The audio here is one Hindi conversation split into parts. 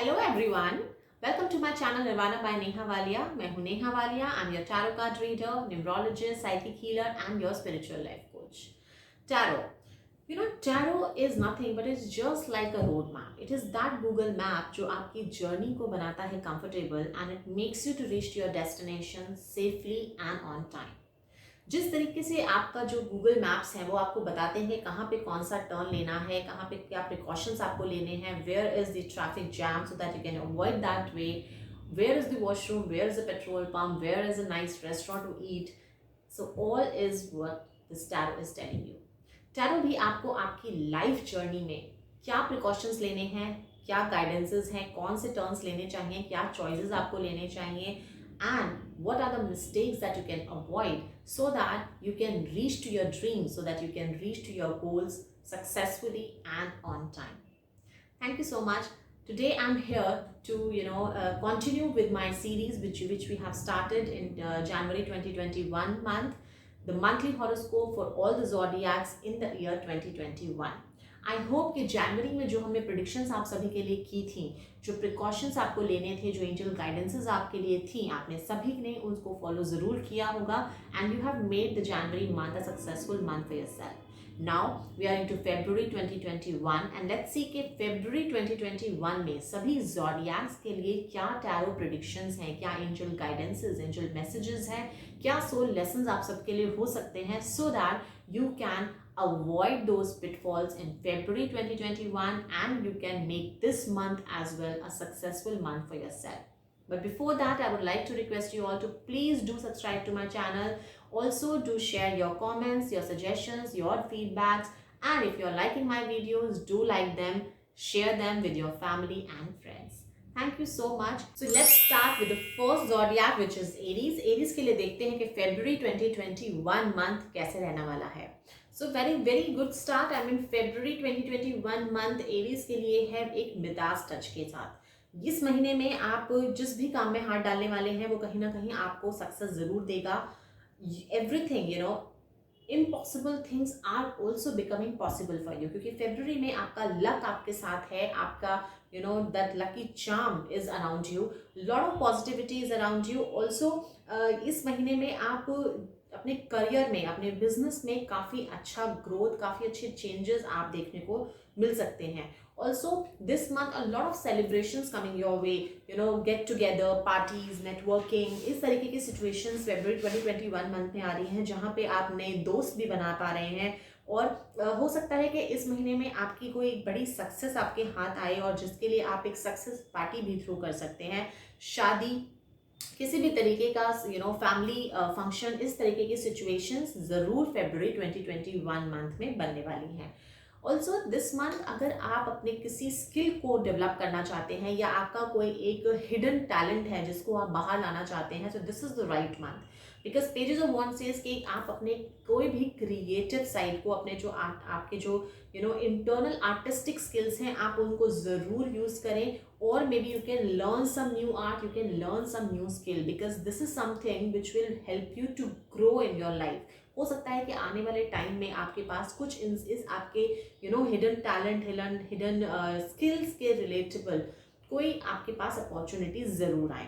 Hello everyone, welcome to my channel Nirvana by Neha Walia. मैं हूँ Neha Walia. I'm your tarot card reader, numerologist, psychic healer and your spiritual life coach. Tarot. Tarot is nothing but it's just like a roadmap. It is that Google map जो आपकी journey को बनाता है comfortable and it makes you to reach to your destination safely and on time. जिस तरीके से आपका जो गूगल मैप्स है वो आपको बताते हैं कहाँ पे कौन सा टर्न लेना है, कहाँ पे क्या प्रिकॉशंस आपको लेने हैं, where is the traffic jam so that you can avoid that way, where is the washroom, where is the petrol pump, where is a nice restaurant to eat. So all is what this tarot is telling you. Tarot भी आपको आपकी लाइफ जर्नी में क्या प्रिकॉशंस लेने हैं, क्या गाइडेंसेस हैं, कौन से टर्न्स लेने चाहिए, क्या चॉइसेस आपको लेने चाहिए, and what are the mistakes that you can avoid so that you can reach to your dreams, so that you can reach to your goals successfully and on time. Thank you so much. Today I'm here to continue with my series which we have started in January 2021 month, the monthly horoscope for all the zodiacs in the year 2021. I hope कि जनवरी में जो हमने प्रिडिक्शंस आप सभी के लिए की थी, जो प्रिकॉशंस आपको लेने थे, जो एंजल गाइडेंसेस आपके लिए थी, आपने सभी ने उसको फॉलो ज़रूर किया होगा and you have made the January month a successful month for yourself. Now we are into February 2021 and let's see कि February 2021 में सभी ज़ोडिएक्स के लिए क्या टैरो प्रिडिक्शंस हैं, क्या एंजल गाइडेंसेस, एंजल मैसेजेस हैं, क्या सोल लेसन्स आप सबके लिए हो सकते हैं so that you can avoid those pitfalls in February 2021 and you can make this month as well a successful month for yourself. But before that, I would like to request you all to please do subscribe to my channel. Also do share your comments, your suggestions, your feedbacks, and if you're liking my videos, do like them, share them with your family and friends. Thank you so much. So let's start with the first zodiac which is Aries. Aries के लिए देखते हैं कि February 2021 month कैसे रहने वाला है. So very good start. I mean February 2021 month Aries के लिए है एक मिडास टच के साथ. इस महीने में आप जिस भी काम में हाथ डालने वाले हैं वो कहीं ना कहीं आपको सक्सेस जरूर देगा. Everything impossible things are also becoming possible for you क्योंकि फरवरी में आपका लक आपके साथ है, आपका that lucky charm is around you, lot of positivity is around you also. इस महीने में आप अपने करियर में, अपने बिजनेस में काफ़ी अच्छा ग्रोथ, काफ़ी अच्छे चेंजेस आप देखने को मिल सकते हैं. Also this month a lot of celebrations coming your way, get together parties, networking, इस तरीके की situations February 2021 मंथ में आ रही हैं जहाँ पे आप नए दोस्त भी बना पा रहे हैं और हो सकता है कि इस महीने में आपकी कोई बड़ी सक्सेस आपके हाथ आए और जिसके लिए आप एक सक्सेस पार्टी भी थ्रू कर सकते हैं. शादी, किसी भी तरीके का फैमिली फंक्शन, इस तरीके की सिचुएशंस ज़रूर February 2021 मंथ में बनने वाली हैं. ऑल्सो दिस मंथ अगर आप अपने किसी स्किल को डेवलप करना चाहते हैं या आपका कोई एक हिडन टैलेंट है जिसको आप बाहर लाना चाहते हैं, so this is the right month because pages of one says कि आप अपने कोई भी क्रिएटिव साइड को, अपने जो आपके जो इंटरनल आर्टिस्टिक स्किल्स हैं, आप उनको ज़रूर यूज़ करें और may B you can learn some new art, you can learn some new skill because this is something which will help you to grow in your life. हो सकता है कि आने वाले टाइम में आपके पास कुछ इस आपके हिडन टैलेंट, हिडन स्किल्स के रिलेटेबल कोई आपके पास अपॉर्चुनिटीज ज़रूर आए.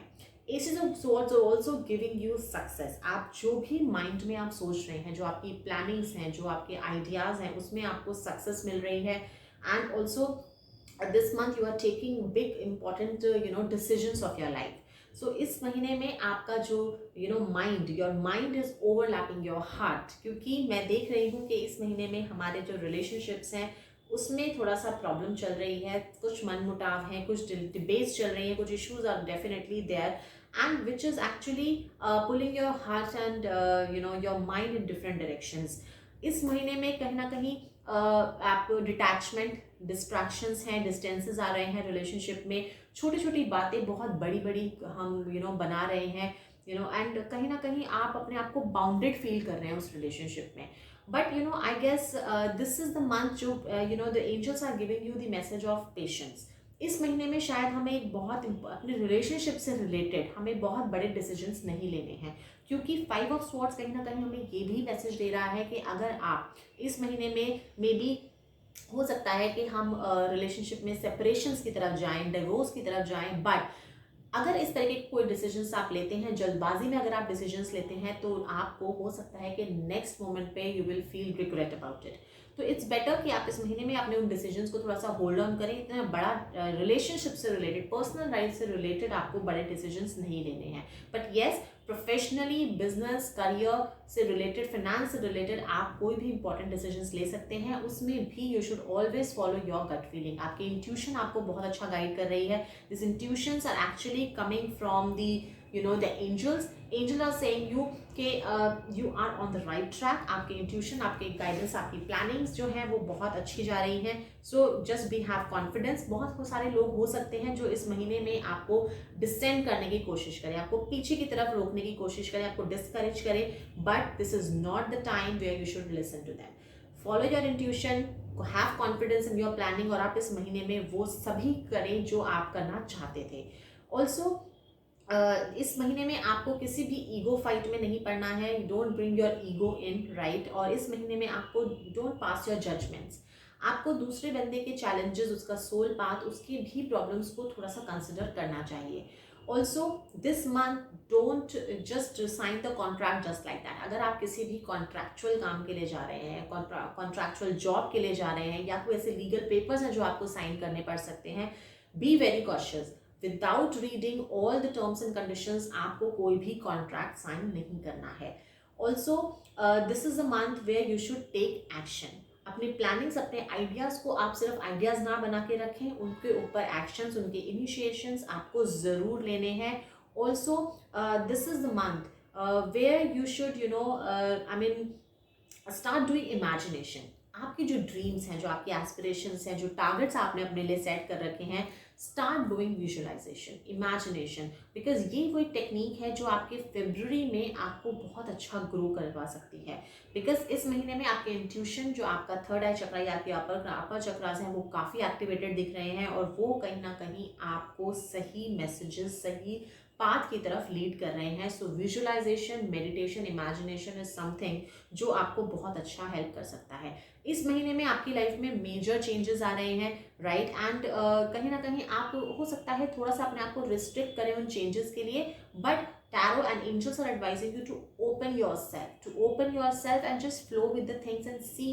Aces of swords are also giving you success. आप जो भी माइंड में आप सोच रहे हैं, जो आपकी प्लानिंग्स हैं, जो आपके आइडियाज़ हैं, उसमें आपको सक्सेस मिल रही है. And also this month you are taking big important decisions of your life. So इस महीने में आपका जो mind, your mind is overlapping your heart, क्योंकि मैं देख रही हूँ कि इस महीने में हमारे जो रिलेशनशिप्स हैं उसमें थोड़ा सा प्रॉब्लम चल रही है, कुछ मनमुटाव हैं, कुछ डिबेट्स चल रही हैं, कुछ issues are definitely there and which is actually pulling your heart and your mind in different directions. इस महीने में कहीं ना कहीं आप डिटैचमेंट, डिस्ट्रैक्शंस हैं, डिस्टेंसेस आ रहे हैं रिलेशनशिप में. छोटी छोटी बातें बहुत बड़ी बड़ी हम बना रहे हैं एंड कहीं ना कहीं आप अपने आप को बाउंडेड फील कर रहे हैं उस रिलेशनशिप में. But I guess this is the month जो the angels are giving you the message of patience. इस महीने में शायद हमें एक बहुत अपने रिलेशनशिप से रिलेटेड हमें बहुत बड़े डिसीजंस नहीं लेने हैं क्योंकि 5 ऑफ स्वॉर्ड्स कहीं ना कहीं हमें ये भी मैसेज दे रहा है कि अगर आप इस महीने में मे बी हो सकता है कि हम रिलेशनशिप में सेपरेशंस की तरफ जाएं, डिवोर्स की तरफ जाएं, बट अगर इस तरह के कोई डिसीजंस आप लेते हैं, जल्दबाजी में अगर आप डिसीजंस लेते हैं, तो आपको हो सकता है कि नेक्स्ट मोमेंट पे you will feel regret about it. तो इट्स बेटर कि आप इस महीने में अपने उन डिसीजंस को थोड़ा सा होल्ड ऑन करें। इतना बड़ा रिलेशनशिप से रिलेटेड, पर्सनल लाइफ से रिलेटेड आपको बड़े डिसीजंस नहीं लेने हैं। But yes, professionally, business, career से रिलेटेड, फाइनेंस से रिलेटेड आप कोई भी इंपॉर्टेंट डिसीजंस ले सकते हैं। उसमें भी you should always follow your gut feeling. आपकी इंट्यूशन आपको बहुत अच्छा गाइड कर रही है। This intuitions are actually coming from the the angels are saying you कि you are on the right track. आपके इंट्यूशन, आपके गाइडेंस, आपकी प्लानिंग्स जो हैं वो बहुत अच्छी जा रही हैं। So just be have confidence. बहुत सारे लोग हो सकते हैं जो इस महीने में आपको डिसेंड करने की कोशिश करें, आपको पीछे की तरफ रोकने की कोशिश करें, आपको डिस्करेज करें, but this is not the time where you should listen to them. Follow your intuition, have confidence in your planning, और आप इस महीने में वो सभी करें जो आप करना चाहते थे। ऑल्सो इस महीने में आपको किसी भी ईगो फाइट में नहीं पड़ना है। You don't bring your ego in, right. और इस महीने में आपको डोंट पास योर जजमेंट्स। आपको दूसरे बंदे के चैलेंजेस, उसका सोल पाथ, उसकी भी प्रॉब्लम्स को थोड़ा सा कंसिडर करना चाहिए। Also this month don't just sign the contract just like that. अगर आप किसी भी कॉन्ट्रैक्चुअल काम के लिए जा रहे हैं, कॉन्ट्रैक्चुअल जॉब के लिए जा रहे हैं, या कोई ऐसे लीगल पेपर्स हैं जो आपको साइन करने पड़ सकते हैं, be very cautious. Without reading all the terms and conditions आपको कोई भी कॉन्ट्रैक्ट साइन नहीं करना है। Also this is a month where you should take action. अपनी प्लानिंग्स, अपने आइडियाज़ को आप सिर्फ आइडियाज़ ना बना के रखें, उनके ऊपर एक्शंस, उनके इनिशिएशंस आपको ज़रूर लेने हैं। Also this is the month where you should start doing imagination. आपकी जो ड्रीम्स हैं, जो आपके एस्पिरेशंस हैं, जो टारगेट्स आपने अपने लिए सेट कर रखे हैं, start doing visualization, imagination, because ये वही टेक्निक है जो आपके फरवरी में आपको बहुत अच्छा ग्रो करवा सकती है। बिकॉज इस महीने में आपके इंट्यूशन, जो आपका थर्ड आई चक्रा या आपके अपर चक्रास हैं, वो काफ़ी एक्टिवेटेड दिख रहे हैं, और वो कहीं ना कहीं आपको सही मैसेजेस, सही पाथ की तरफ लीड कर रहे हैं। So visualisation, meditation, imagination is something जो आपको बहुत अच्छा हेल्प कर सकता है। इस महीने में आपकी लाइफ में मेजर चेंजेस आ रहे हैं, राइट, एंड कहीं ना कहीं आप हो सकता है थोड़ा सा अपने आप को रिस्ट्रिक्ट करें उन चेंजेस के लिए, but tarot and angels are advising you to open yourself and just flow with the things and see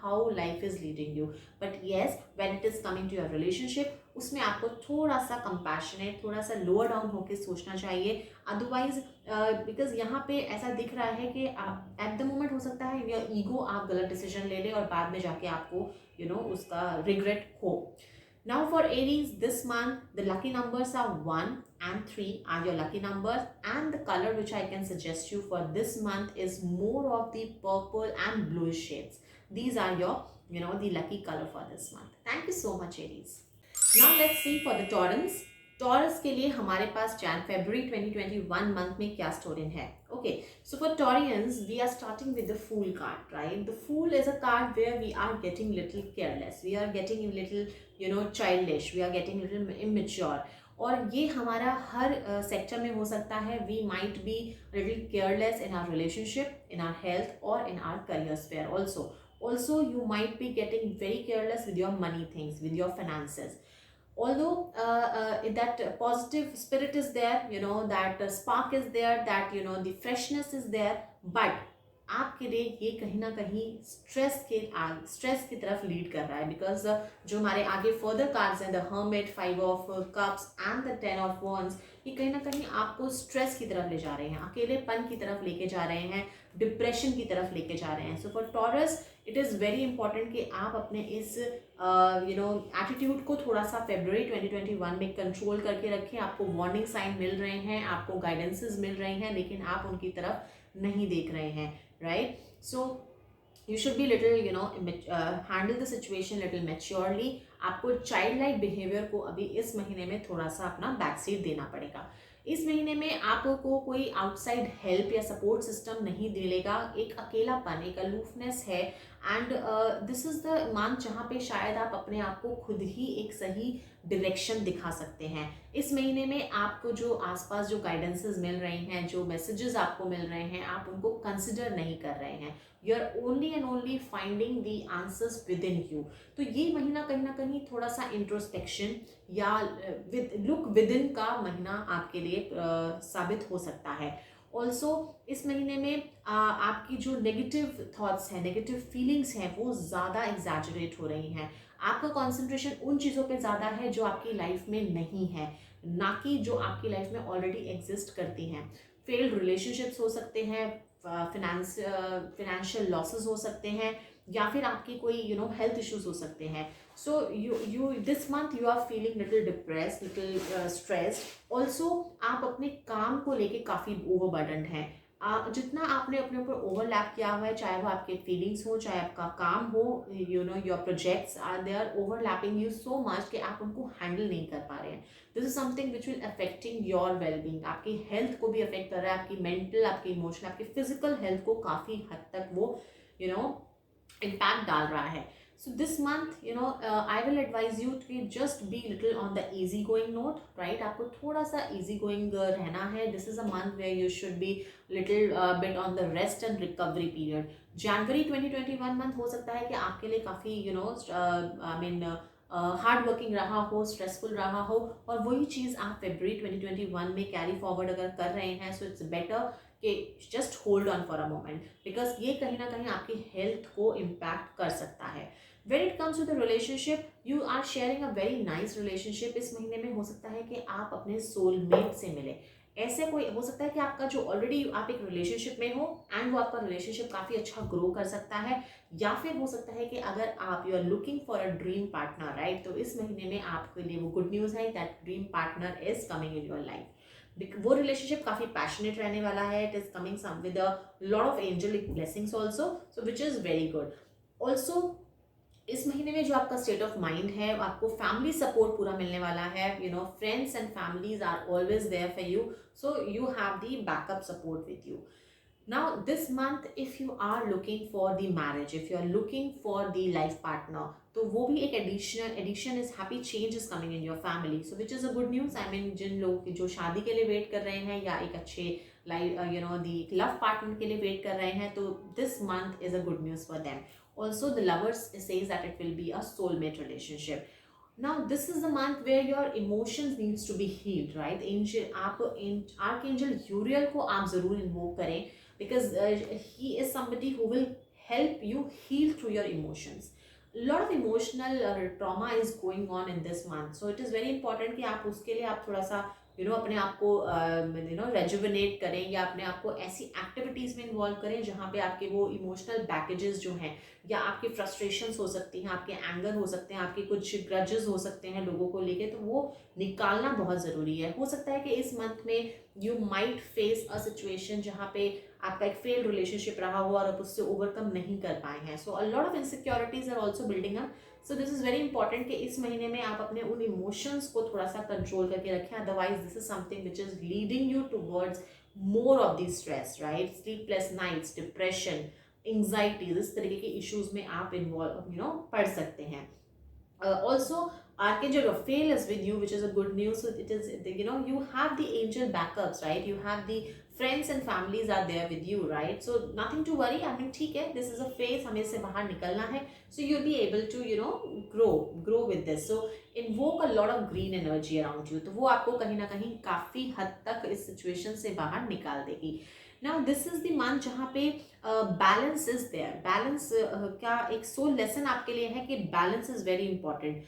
how life is leading you. But yes, when it is coming to your relationship, उसमें आपको थोड़ा सा कंपैशनेट, थोड़ा सा लोअर डाउन होकर सोचना चाहिए। अदरवाइज बिकॉज यहाँ पे ऐसा दिख रहा है कि एट द मोमेंट हो सकता है या ईगो आप गलत डिसीजन ले लें और बाद में जाके आपको उसका रिग्रेट हो। Now for Aries, this month the lucky numbers are 1 and 3 are your lucky numbers, and the color which I can suggest you for this month is more of the purple and bluish shades. These are your the lucky color for this month. Thank you so much, Aries. Now let's see for the Taurans. Taurus के लिए हमारे पास February 2021 मंथ में क्या स्टोरी है। Okay, so for Taureans we are starting with the fool card, right. The fool is a card where we are getting little careless, we are getting little childish, we are getting little immature, और ये हमारा हर सेक्टर में हो सकता है। We might be little careless in our relationship, in our health, और in our career sphere also you might be getting very careless with your money things, with your finances. Although that positive spirit is there, that spark is there, that the freshness is there, but आपके लिए ये कहीं ना कहीं स्ट्रेस की तरफ लीड कर रहा है। बिकॉज जो हमारे आगे फर्दर कार्ड्स हैं, the hermit, 5 of cups and the 10 of wands, ये कहीं ना कहीं आपको स्ट्रेस की तरफ ले जा रहे हैं, अकेलेपन की तरफ लेके जा रहे हैं, डिप्रेशन की तरफ लेके जा रहे हैं। So for taurus it is very important कि आप अपने इस एटीट्यूड को थोड़ा सा February 2021 में कंट्रोल करके रखें। आपको वार्निंग साइन मिल रहे हैं, आपको गाइडेंसेस मिल रहे हैं, लेकिन आप उनकी तरफ नहीं देख रहे हैं, right. So you should be little handle the situation little maturely. आपको चाइल्ड लाइक बिहेवियर को अभी इस महीने में थोड़ा सा अपना बैक सीट देना पड़ेगा। इस महीने में आपको कोई आउटसाइड हेल्प या सपोर्ट सिस्टम नहीं मिलेगा। एक अकेलापन, एक अलूफनेस है, and this is the month जहाँ पे शायद आप अपने आप को खुद ही एक सही डायरेक्शन दिखा सकते हैं। इस महीने में आपको जो आसपास जो गाइडेंसेस मिल रही हैं, जो मैसेजेस आपको मिल रहे हैं, आप उनको कंसिडर नहीं कर रहे हैं। You are only and only finding the answers within you. तो ये महीना कहीं ना कहीं थोड़ा सा इंट्रोस्पेक्शन या लुक विद इन का महीना आपके लिए साबित हो सकता है। ऑल्सो इस महीने में आपकी जो नेगेटिव थॉट्स हैं, नेगेटिव फीलिंग्स हैं, वो ज़्यादा एग्जैजरेट हो रही हैं। आपका कॉन्सेंट्रेशन उन चीज़ों पे ज़्यादा है जो आपकी लाइफ में नहीं है, ना कि जो आपकी लाइफ में ऑलरेडी एग्जिस्ट करती हैं। फेल्ड रिलेशनशिप्स हो सकते हैं, फिनेंशियल लॉसेस हो सकते हैं, या फिर आपकी कोई हेल्थ इश्यूज हो सकते हैं। So you this month you are feeling little depressed, little stressed. Also आप अपने काम को लेके काफ़ी ओवरबर्डन्ड हैं। जितना आपने अपने ऊपर ओवरलैप किया हुआ है, चाहे वो आपके फीलिंग्स हो, चाहे आपका काम हो, your projects are they are overlapping you so much कि आप उनको हैंडल नहीं कर पा रहे हैं। This is something which will affecting your wellbeing. आपकी हेल्थ को भी अफेक्ट कर रहा है, आपकी मेंटल, आपकी इमोशनल, आपकी फिजिकल हेल्थ को काफ़ी हद तक वो इम्पैक्ट डाल रहा है। So this month, I will advise you to just be little on the easy going note, right? आपको थोड़ा सा easy going रहना है. This is a month where you should be little bit on the rest and recovery period. January 2021 month हो सकता है कि आपके लिए काफ़ी हार्ड वर्किंग रहा हो, स्ट्रेसफुल रहा हो, और वही चीज़ आप February 2021 में कैरी फॉरवर्ड अगर कर रहे हैं, सो इट्स बेटर कि just hold on for a moment, because ये कहीं ना कहीं आपकी हेल्थ को इम्पैक्ट कर सकता है। When it comes to the relationship, you are sharing a very nice relationship. इस महीने में हो सकता है कि आप अपने सोलमेट से मिले। ऐसे कोई हो सकता है कि आपका जो ऑलरेडी आप एक रिलेशनशिप में हो एंड वो आपका रिलेशनशिप काफ़ी अच्छा ग्रो कर सकता है, या फिर हो सकता है कि अगर आप you are looking for a dream partner, right, तो इस महीने में आपके लिए वो गुड न्यूज़ है that dream partner is coming in your life. वो रिलेशनशिप काफ़ी पैशनेट रहने वाला है। It is coming some with a lot of angelic blessings also, so which is very good. Also इस महीने में जो आपका स्टेट ऑफ माइंड है, आपको फैमिली सपोर्ट पूरा मिलने वाला है। Friends and families are always there for you, so you have the backup support with you. Now this month if you are looking for the marriage, if you are looking for the life partner, तो वो भी एक addition is happy change is coming in your family, so which is a good news. I mean जिन लोगों की जो शादी के लिए वेट कर रहे हैं या एक अच्छे लाइफ लव पार्टनर के लिए वेट कर रहे हैं, तो this month is a good news for them. Also, the lovers says that it will be a soulmate relationship. Now, this is the month where your emotions needs to be healed, right? Archangel Uriel को आप जरूर invoke करें, because he is somebody who will help you heal through your emotions. A lot of emotional trauma is going on in this month, so it is very important कि आप उसके लिए आप थोड़ा सा अपने आप को रेजुविनेट करें, या अपने आप को ऐसी एक्टिविटीज़ में इन्वॉल्व करें जहाँ पे आपके वो इमोशनल बैकेजेस जो हैं, या आपकी फ्रस्ट्रेशंस हो सकती हैं, आपके एंगर हो सकते हैं, आपके कुछ ग्रजेस हो सकते हैं लोगों को लेके, तो वो निकालना बहुत ज़रूरी है। हो सकता है कि इस मंथ में you might face a situation जहाँ पे आपका एक फेल्ड रिलेशनशिप रहा हो और आप उससे ओवरकम नहीं कर पाए हैं, so a lot of insecurities are also building up. So this is very important कि इस महीने में आप अपने उन इमोशंस को थोड़ा सा कंट्रोल करके रखें, otherwise this is something which is leading you towards more of the stress, right, sleepless nights, depression, anxieties, इस तरीके के इश्यूज में आप इन्वॉल्व पढ़ सकते हैं। Also, Archangel Raphael is with you, which is a good news. So it is, you have the angel backups, right? You have the friends and families are there with you, right? So nothing to worry. I mean, ठीक है, this is a phase, हमें इससे बाहर निकलना है. So you'll be able to, grow with this. So invoke a lot of green energy around you. तो वो आपको कहीं ना कहीं काफी हद तक इस सिचुएशन से बाहर निकाल देगी. Now this is the month जहाँ पे बैलेंस इज देयर. बैलेंस क्या एक सोल लेसन आपके लिए है कि balance is very important.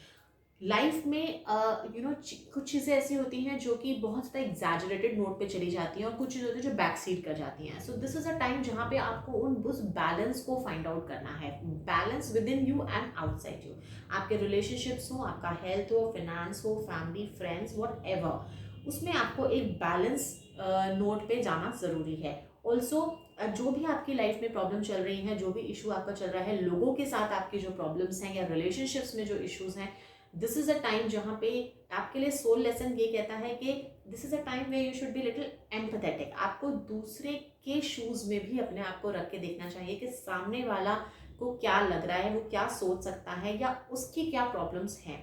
Life में कुछ चीज़ें ऐसी होती हैं जो कि बहुत ज़्यादा एग्जैजरेटेड नोट पे चली जाती हैं, और कुछ चीज़ें होती हैं जो बैक सीट कर जाती हैं. So this is a time जहाँ पे आपको उस बैलेंस को फाइंड आउट करना है. Balance with in you and outside you. आपके रिलेशनशिप्स हो, आपका हेल्थ हो, फिनेंस हो, फैमिली, फ्रेंड्स, वॉट एवर, उसमें आपको एक बैलेंस नोट पे जाना ज़रूरी है. ऑल्सो जो भी आपकी लाइफ में प्रॉब्लम चल रही हैं, जो भी इशू आपका चल रहा है, लोगों के साथ आपकी जो प्रॉब्लम्स हैं या रिलेशनशिप्स में जो इश्यूज हैं, दिस इज अ टाइम जहाँ पे आपके लिए सोल लेसन ये कहता है कि this is a time way you should be little empathetic. आपको दूसरे के शूज में भी अपने आप को रख के देखना चाहिए कि सामने वाला को क्या लग रहा है, वो क्या सोच सकता है, या उसकी क्या प्रॉब्लम्स हैं.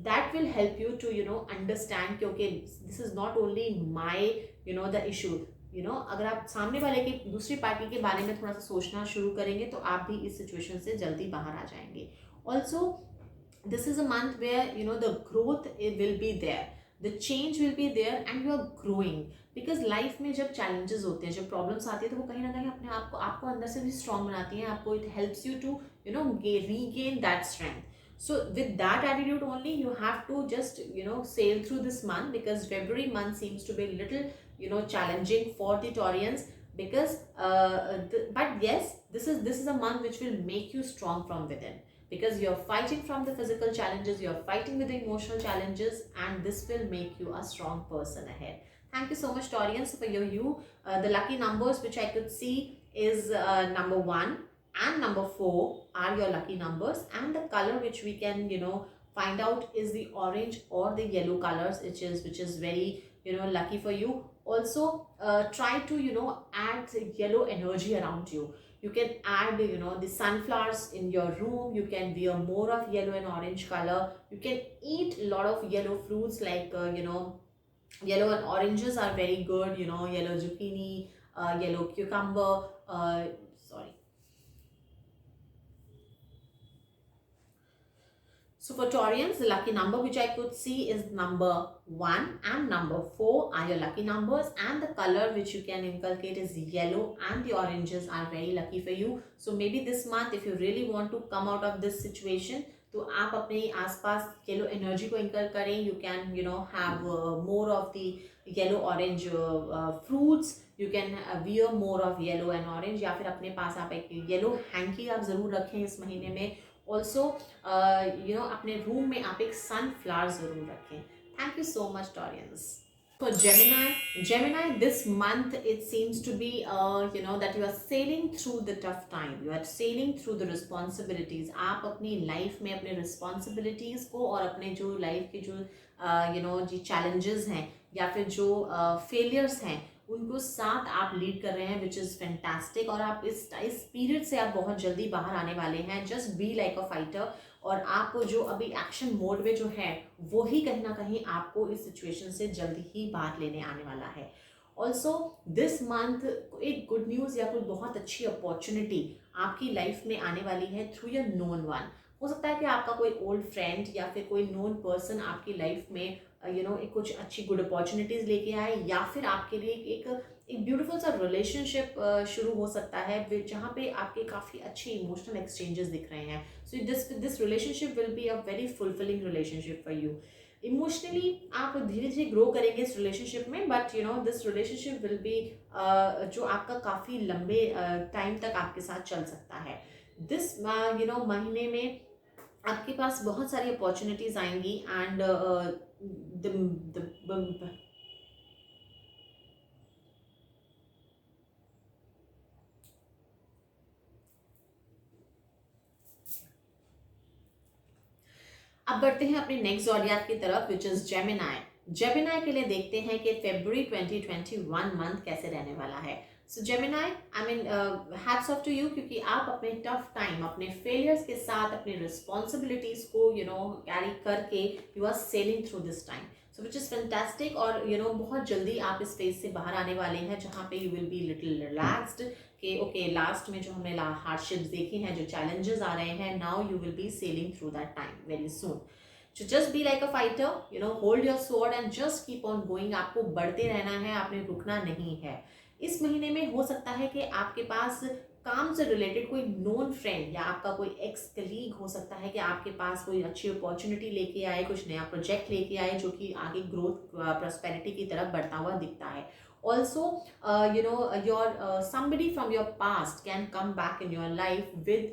that will help you to understand कि okay, this is not only my the issue. अगर आप सामने वाले की दूसरी पार्टी के बारे में थोड़ा सा सोचना शुरू करेंगे तो आप भी इस सिचुएशन से जल्दी बाहर आ जाएंगे. Also this is a month where the growth it will be there, the change will be there, and you are growing. because life में जब challenges होते हैं, जब problems आती है, तो वो कहीं ना कहीं अपने आपको अंदर से भी strong बनाती हैं. आपको it helps you to regain that strength. So with that attitude only, you have to just sail through this month, because February month seems to be a little challenging for the Taurians, because but yes, this is a month which will make you strong from within, because you're fighting from the physical challenges, you're fighting with the emotional challenges, and this will make you a strong person ahead. Thank you so much, Taurians, for the lucky numbers which I could see is number 1 and number 4 are your lucky numbers, and the color which we can find out is the orange or the yellow colors, which is very lucky for you. Also try to add yellow energy around you. You can add the sunflowers in your room. You can wear more of yellow and orange color. You can eat a lot of yellow fruits, like yellow and oranges are very good. Yellow zucchini, yellow cucumber, sorry. So for Taurians, the lucky number which I could see is number 1 and number 4 are your lucky numbers, and the color which you can inculcate is yellow, and the oranges are very lucky for you. So maybe this month, if you really want to come out of this situation, तो आप अपने आसपास येलो एनर्जी को इंकल करें. You can have more of the yellow orange fruits. You can wear more of yellow and orange, या फिर अपने पास आप एक येलो हैंकी आप ज़रूर रखें इस महीने में. ऑल्सो अपने रूम में आप एक सनफ्लावर ज़रूर रखें. Thank you so much, Taureans. For Gemini, this month it seems to be that you are sailing through the tough time. You are sailing through the responsibilities. आप अपनी life में अपने responsibilities को और अपने जो life के जो जो challenges हैं या फिर जो failures हैं उनको साथ आप लीड कर रहे हैं, which is fantastic. और आप इस पीरियड से आप बहुत जल्दी बाहर आने वाले हैं. Just be like a fighter. और आपको जो अभी एक्शन मोड में जो है वो ही कहीं ना कहीं आपको इस सिचुएशन से जल्दी ही बाहर लेने आने वाला है. ऑल्सो दिस मंथ एक गुड न्यूज़ या कोई बहुत अच्छी अपॉर्चुनिटी आपकी लाइफ में आने वाली है थ्रू योर नोन वन. हो सकता है कि आपका कोई ओल्ड फ्रेंड या फिर कोई नोन पर्सन आपकी लाइफ में एक कुछ अच्छी गुड अपॉर्चुनिटीज़ लेके आए, या फिर आपके लिए एक ब्यूटीफुल सा रिलेशनशिप शुरू हो सकता है जहाँ पे आपके काफ़ी अच्छे इमोशनल एक्सचेंजेस दिख रहे हैं. So this relationship will be a very fulfilling relationship for you. Emotionally आप धीरे धीरे ग्रो करेंगे इस रिलेशनशिप में, but this relationship will be जो आपका काफ़ी लंबे टाइम तक आपके साथ चल सकता है. दिस महीने में आपके पास बहुत सारी अपॉर्चुनिटीज़ आएंगी. एंड अब बढ़ते हैं अपने नेक्स्ट ज़ोडिएक की तरफ, विच इज जेमिनाई. जेमिनाई के लिए देखते हैं कि फरवरी 2021 मंथ कैसे रहने वाला है. So Gemini, I mean hats off to you, क्योंकि आप अपने टफ टाइम, अपने फेलियर्स के साथ अपनी रिस्पॉन्सिबिलिटीज़ को कैरी करके you are sailing through this time. So which is fantastic. और बहुत जल्दी आप इस फेज से बाहर आने वाले हैं जहाँ पे you will be little relaxed कि ओके लास्ट में जो हमने हार्डशिप्स देखी हैं, जो चैलेंजेस आ रहे हैं, now you will be selling through that time very soon. So just be like a fighter, hold your sword and just keep on going. आपको बढ़ते रहना है, आपने रुकना नहीं है. इस महीने में हो सकता है कि आपके पास काम से रिलेटेड कोई नोन फ्रेंड या आपका कोई एक्स कलीग हो सकता है कि आपके पास कोई अच्छी अपॉर्चुनिटी लेके आए, कुछ नया प्रोजेक्ट लेके आए जो कि आगे ग्रोथ प्रॉस्पेरिटी की तरफ बढ़ता हुआ दिखता है. Also, your somebody from your past can come back in your life with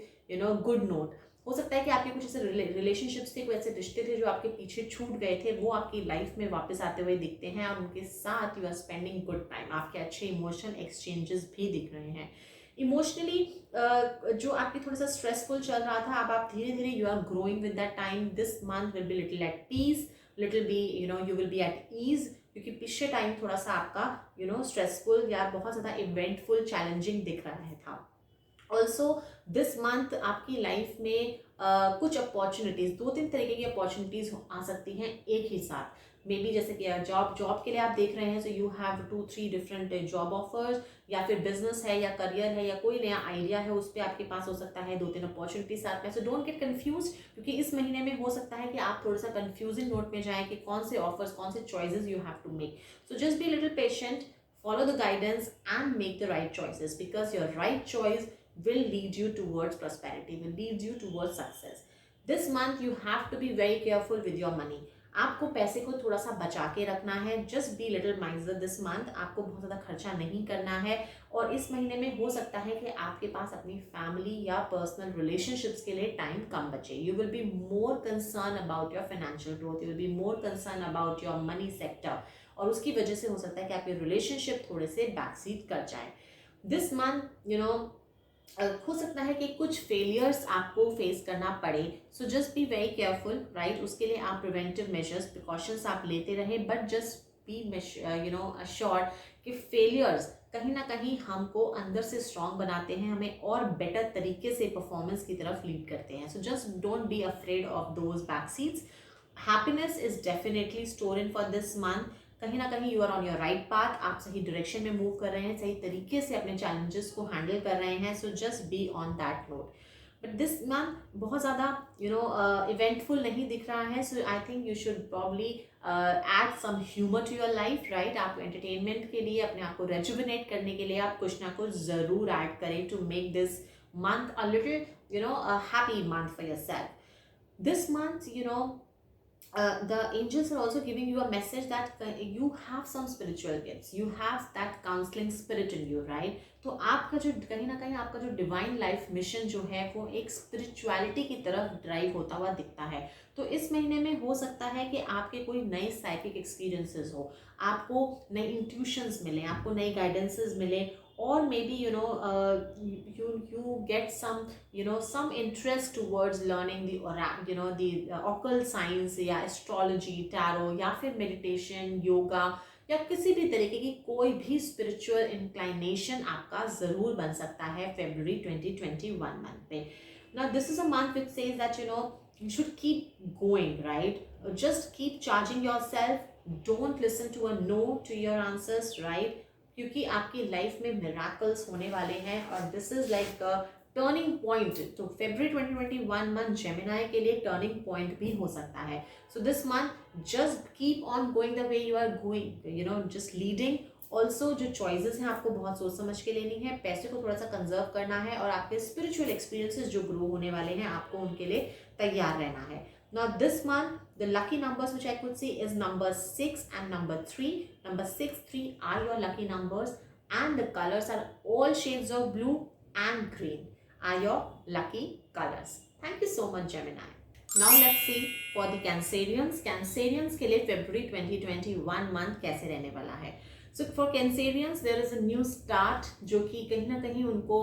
good note. हो सकता है कि आपके कुछ ऐसे रिलेशनशिप्स थे, कोई ऐसे रिश्ते थे जो आपके पीछे छूट गए थे, वो आपकी लाइफ में वापस आते हुए दिखते हैं और उनके साथ you are spending good time. आपके अच्छे इमोशनल एक्सचेंजेस भी दिख रहे हैं. इमोशनली जो आपके थोड़ा सा स्ट्रेसफुल चल रहा था, अब आप धीरे धीरे you are growing with that time. This month will be little at peace, little be you will be at ease, क्योंकि पिछले टाइम थोड़ा सा आपका स्ट्रेसफुल या बहुत ज़्यादा इवेंटफुल चैलेंजिंग दिख रहा है था. ऑल्सो दिस मंथ आपकी लाइफ में कुछ अपॉर्चुनिटीज़, 2-3 तरीके की अपॉर्चुनिटीज़ आ सकती हैं एक ही साथ। मे बी जैसे कि जॉब के लिए आप देख रहे हैं, so you have 2-3 different job offers, या फिर बिजनेस है या करियर है या कोई नया आइडिया है, उस पर आपके पास हो सकता है 2-3 अपॉर्चुनिटीज साथ में। सो डोंट गेट कंफ्यूज, क्योंकि इस महीने में हो सकता है कि आप थोड़ा सा कंफ्यूजिंग नोट में जाएं कि कौन से ऑफर्स, कौन से choices you have to make. So just be little patient, follow the guidance and make the right choices, because your right choice will lead you towards prosperity, will lead you towards success. This month you have to be very careful with your money. आपको पैसे को थोड़ा सा बचा के रखना है। Just be little माइजर this month, आपको बहुत ज़्यादा खर्चा नहीं करना है। और इस महीने में हो सकता है कि आपके पास अपनी फैमिली या पर्सनल रिलेशनशिप्स के लिए टाइम कम बचे। You will be more concern about your financial growth, you will be more concern about your money sector, और उसकी वजह से हो सकता है कि आपके रिलेशनशिप थोड़े से बैकसीट कर जाए। दिस मंथ हो सकता है कि कुछ फेलियर्स आपको फेस करना पड़े। सो just be very careful, right. उसके लिए आप प्रिवेंटिव मेजर्स, प्रिकॉशंस आप लेते रहें, बट जस्ट बी अश्योर्ड कि फेलियर्स कहीं ना कहीं हमको अंदर से स्ट्रांग बनाते हैं, हमें और बेटर तरीके से परफॉर्मेंस की तरफ लीड करते हैं। So just don't be afraid of those back seats. Happiness is definitely store in for this month. कहीं ना कहीं you are on your right path, आप सही डायरेक्शन में मूव कर रहे हैं, सही तरीके से अपने चैलेंजेस को हैंडल कर रहे हैं। So just be on that note. But this month बहुत ज़्यादा इवेंटफुल नहीं दिख रहा है। So I think you should probably add some humour to your life, right. आप एंटरटेनमेंट के लिए, अपने आप को रेजुविनेट करने के लिए आप कुछ ना कुछ ज़रूर ऐड करें to make this month a little a happy month for yourself. This month the angels are also giving you a message that you have some spiritual gifts, you have that counseling spirit in you, right? तो आपका जो कहीं ना कहीं आपका जो डिवाइन लाइफ मिशन जो है वो एक स्पिरिचुअलिटी की तरफ ड्राइव होता हुआ दिखता है। तो इस महीने में हो सकता है कि आपके कोई नए साइकिक एक्सपीरियंसेस हो, आपको नई इंट्यूशंस मिले, आपको नई गाइडेंसेस मिले, or maybe you get some interest towards learning the occult science या astrology, tarot, या फिर meditation, yoga, या किसी भी तरीके की कोई भी स्पिरिचुअल इंक्लाइनेशन आपका जरूर बन सकता है February 2021 मंथ पे। Now this is a month which says that you should keep going, right? Just keep charging yourself, don't listen to a no to your answers, right? क्योंकि आपकी लाइफ में मिराकल्स होने वाले हैं, और this is like turning point. तो February 2021 मंथ जेमिनाई के लिए टर्निंग पॉइंट भी हो सकता है। So this month just keep on going the way you are going, just leading. Also जो चॉइसेस हैं आपको बहुत सोच समझ के लेनी है, पैसे को थोड़ा सा कंजर्व करना है, और आपके स्पिरिचुअल एक्सपीरियंसेस जो ग्रो होने वाले हैं आपको उनके लिए तैयार रहना है। Now this month, the lucky numbers which I could see is number 6 and number 3. Number 6, 3 are your lucky numbers, and the colors are all shades of blue and green are your lucky colors. Thank you so much, Gemini. Now let's see for the Cancerians. Cancerians के लिए February 2021 month कैसे रहने वाला है? So for Cancerians there is a new start जो कि कहीं ना कहीं उनको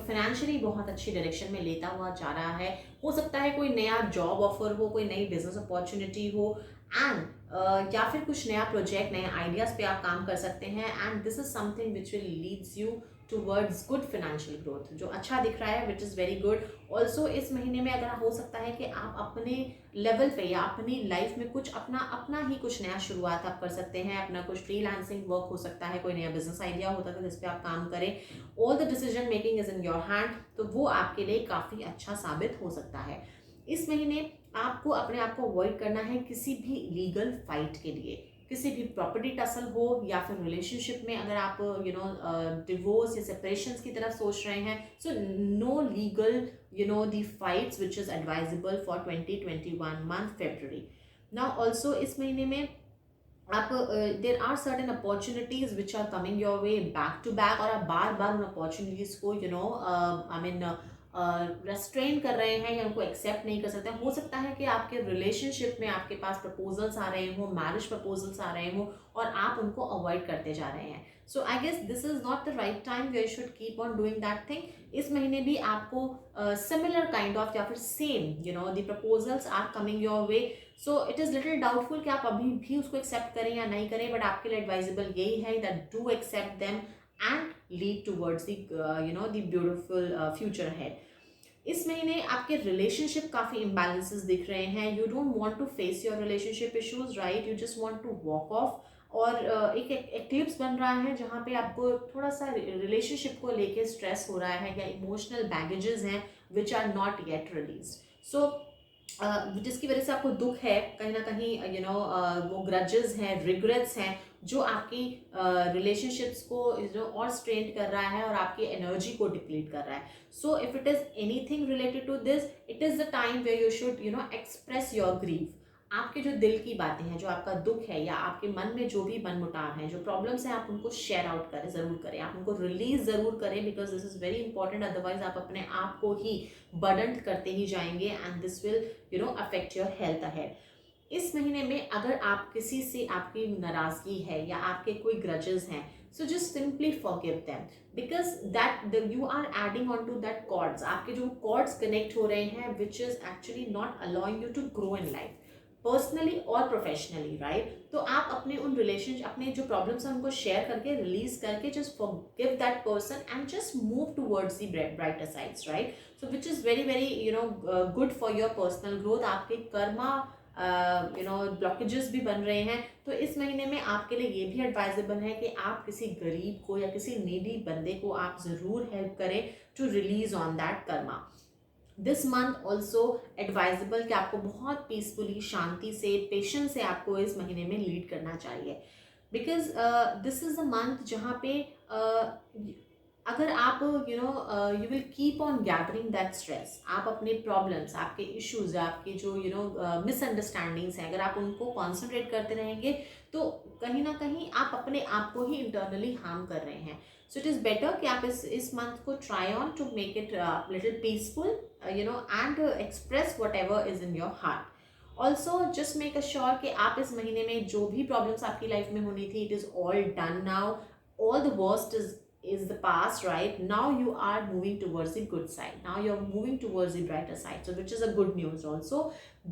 फाइनेंशियली बहुत अच्छी डायरेक्शन में लेता हुआ जा रहा है। हो सकता है कोई नया जॉब ऑफर हो, कोई नई बिजनेस अपॉर्चुनिटी हो, एंड या फिर कुछ नया प्रोजेक्ट, नए आइडियाज पे आप काम कर सकते हैं, and this is something which will leads you towards good financial growth, जो अच्छा दिख रहा है, which is very good. Also इस महीने में अगर हो सकता है कि आप अपने लेवल पे या अपनी लाइफ में कुछ अपना ही कुछ नया शुरुआत आप कर सकते हैं, अपना कुछ फ्रीलांसिंग वर्क हो सकता है, कोई नया बिजनेस आइडिया होता है जिस पे आप काम करें। All the decision making is in your hand, तो वो आपके लिए काफ़ी अच्छा साबित हो सकता है। इस महीने आपको अपने आप को अवॉइड करना है किसी भी लीगल फाइट के लिए, किसी भी प्रॉपर्टी टसल हो, या फिर रिलेशनशिप में अगर आप डिवोर्स या सेपरेशंस की तरफ सोच रहे हैं। So no legal the fights which is advisable for 2021 month February. Now also इस महीने में आप there are certain opportunities which are coming your way back to back, और आप बार बार उन अपॉर्चुनिटीज को रेस्ट्रेन कर रहे हैं या उनको एक्सेप्ट नहीं कर सकते। हो सकता है कि आपके रिलेशनशिप में आपके पास प्रपोजल्स आ रहे हो, मैरिज प्रपोजल्स आ रहे हो, और आप उनको अवॉइड करते जा रहे हैं। So I guess this is not the right time where you should keep on doing that thing. इस महीने भी आपको सिमिलर काइंड ऑफ या फिर same the proposals are coming your way. So it is little doubtful कि आप अभी भी उसको एक्सेप्ट करें या नहीं करें, बट आपके लिए एडवाइजेबल यही है that do accept them and lead towards the the beautiful future ahead. इस महीने आपके रिलेशनशिप काफ़ी इम्बैलेंसेस दिख रहे हैं. You don't want to face your relationship issues, right? You just want to walk off. और एक एक्लिप्स बन रहा है जहाँ पे आपको थोड़ा सा रिलेशनशिप को लेके स्ट्रेस हो रहा है या इमोशनल बैगेजेस हैं which are not yet release. So जिसकी वजह से आपको दुख है कहीं ना कहीं, वो ग्रजेस हैं, रिग्रेट्स हैं जो आपकी रिलेशनशिप्स को और स्ट्रेन कर रहा है और आपकी एनर्जी को डिप्लीट कर रहा है. So if it is anything related to this, it is the time where you should express your grief. आपके जो दिल की बातें हैं, जो आपका दुख है या आपके मन में जो भी मनमुटाव हैं, जो प्रॉब्लम्स हैं, आप उनको शेयर आउट करें, ज़रूर करें, आप उनको रिलीज ज़रूर करें, because this is very important. Otherwise आप अपने आप को ही बर्डन करते ही जाएंगे and this will affect your health ahead. इस महीने में अगर आप किसी से आपकी नाराज़गी है या आपके कोई ग्रजेस हैं, so just simply forgive them because you are adding on to that cords. आपके जो cords connect हो रहे हैं which is actually not allowing you to grow in life personally और प्रोफेशनली, राइट? तो आप अपने उन रिलेशन, अपने जो प्रॉब्लम्स हैं उनको शेयर करके, रिलीज करके, just forgive that person and just move towards the brighter sides, right? So which is very very good for your personal growth. आपके कर्मा ब्लॉकेजेस भी बन रहे हैं, तो इस महीने में आपके लिए ये भी एडवाइजेबल है कि आप किसी गरीब को या किसी नीडी बंदे को आप ज़रूर हेल्प करें to release on that karma. This month also advisable कि आपको बहुत पीसफुली, शांति से, पेशेंस से आपको इस महीने में लीड करना चाहिए. Because this is the month जहाँ पे अगर आप you will keep on gathering that stress, आप अपने प्रॉब्लम्स, आपके इश्यूज, आपके जो मिसअंडरस्टैंडिंग्स हैं, अगर आप उनको कॉन्सेंट्रेट करते रहेंगे तो कहीं ना कहीं आप अपने आप को ही इंटरनली हार्म कर रहे हैं. सो इट इज़ बेटर कि आप इस मंथ को try on to make it little peaceful, and express whatever is in your heart. Also just make assure कि आप इस महीने में जो भी प्रॉब्लम्स आपकी लाइफ में होनी थी, it is all done now. All the worst is the past, right? Now you are moving towards the good side. Now you're moving towards the brighter side, so which is a good news also.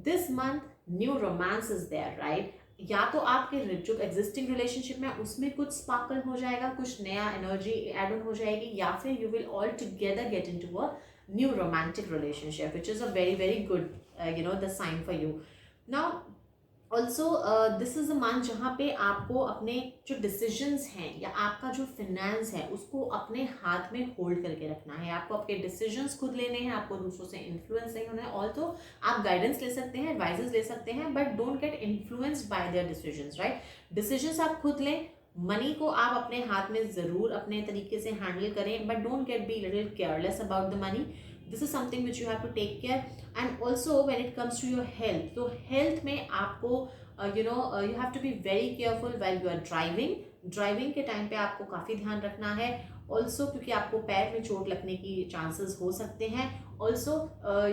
This month new romance is there, right? या तो आपके जो एग्जिस्टिंग रिलेशनशिप में उसमें कुछ स्पार्कल हो जाएगा, कुछ नया एनर्जी एड ऑन हो जाएगी, या फिर you will all together get into a new romantic relationship, which is a very very good the sign for you. Now also this is a month जहाँ पे आपको अपने जो डिसीजंस हैं या आपका जो फिनेंस है उसको अपने हाथ में होल्ड करके रखना है. आपको आपके डिसीजंस खुद लेने हैं, आपको दूसरों से इन्फ्लुएंस नहीं होना है. ऑल्सो आप गाइडेंस ले सकते हैं, एडवाइजेस ले सकते हैं, but don't get influenced by their decisions, right? Decisions आप खुद लें. मनी को आप अपने हाथ में ज़रूर अपने तरीके से हैंडल करें, but don't get be little careless about the money. This is something which you have to take care. And also when it comes to your health, तो हेल्थ में आपको you have to be very careful while you are driving के टाइम पे आपको काफ़ी ध्यान रखना है. ऑल्सो क्योंकि आपको पैर में चोट लगने की चांसेस हो सकते हैं. Also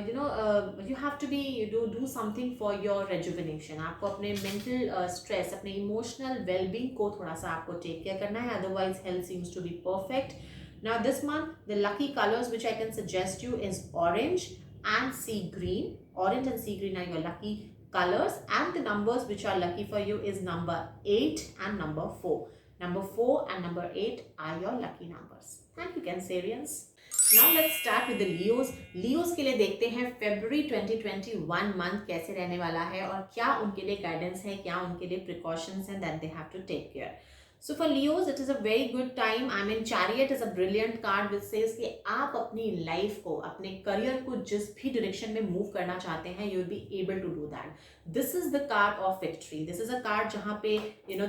you have to be do something for your rejuvenation. आपको अपने मेंटल स्ट्रेस, अपने इमोशनल वेलबींग को थोड़ा सा आपको टेक केयर करना है, otherwise health seems to be perfect. Now this month, the lucky colors which I can suggest you is orange and sea green. Orange and sea green are your lucky colors, and the numbers which are lucky for you is number 8 and number 4. Number 4 and number 8 are your lucky numbers. Thank you, Cancerians. Now let's start with the Leos. Leos के लिए देखते हैं February 2021 month कैसे रहने वाला है और क्या उनके लिए गाइडेंस है, क्या उनके लिए प्रिकॉशंस हैं that they have to take care. So for Leos, it is a very good time. I mean, Chariot is a brilliant card which says कि आप अपनी लाइफ को, अपने करियर को जिस भी डायरेक्शन में मूव करना चाहते हैं, you will be able to do that. This is the card of victory. This is a card जहाँ पे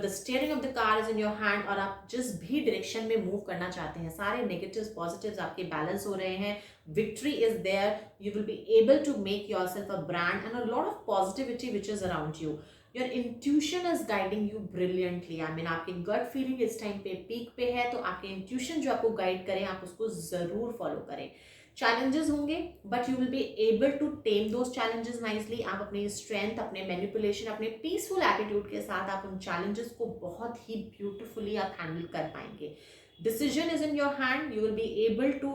the steering of the car is in your hand और आप जिस भी डायरेक्शन में मूव करना चाहते हैं, सारे negatives, positives आपके बैलेंस हो रहे हैं. Victory is there. You will be able to make yourself a brand and a lot of positivity which is around you. Your intuition is guiding you brilliantly. I mean, आपकी gut feeling इस टाइम पे पीक पे है, तो आपके intuition जो आपको गाइड करें, आप उसको ज़रूर फॉलो करें. चैलेंजेस होंगे, but you will be able to tame those challenges nicely. आप अपनी स्ट्रेंथ, अपने मैनिपुलेशन, अपने पीसफुल एटीट्यूड के साथ आप उन चैलेंजेस को बहुत ही ब्यूटिफुली आप हैंडल कर पाएंगे. Decision is in your hand. You will be able to.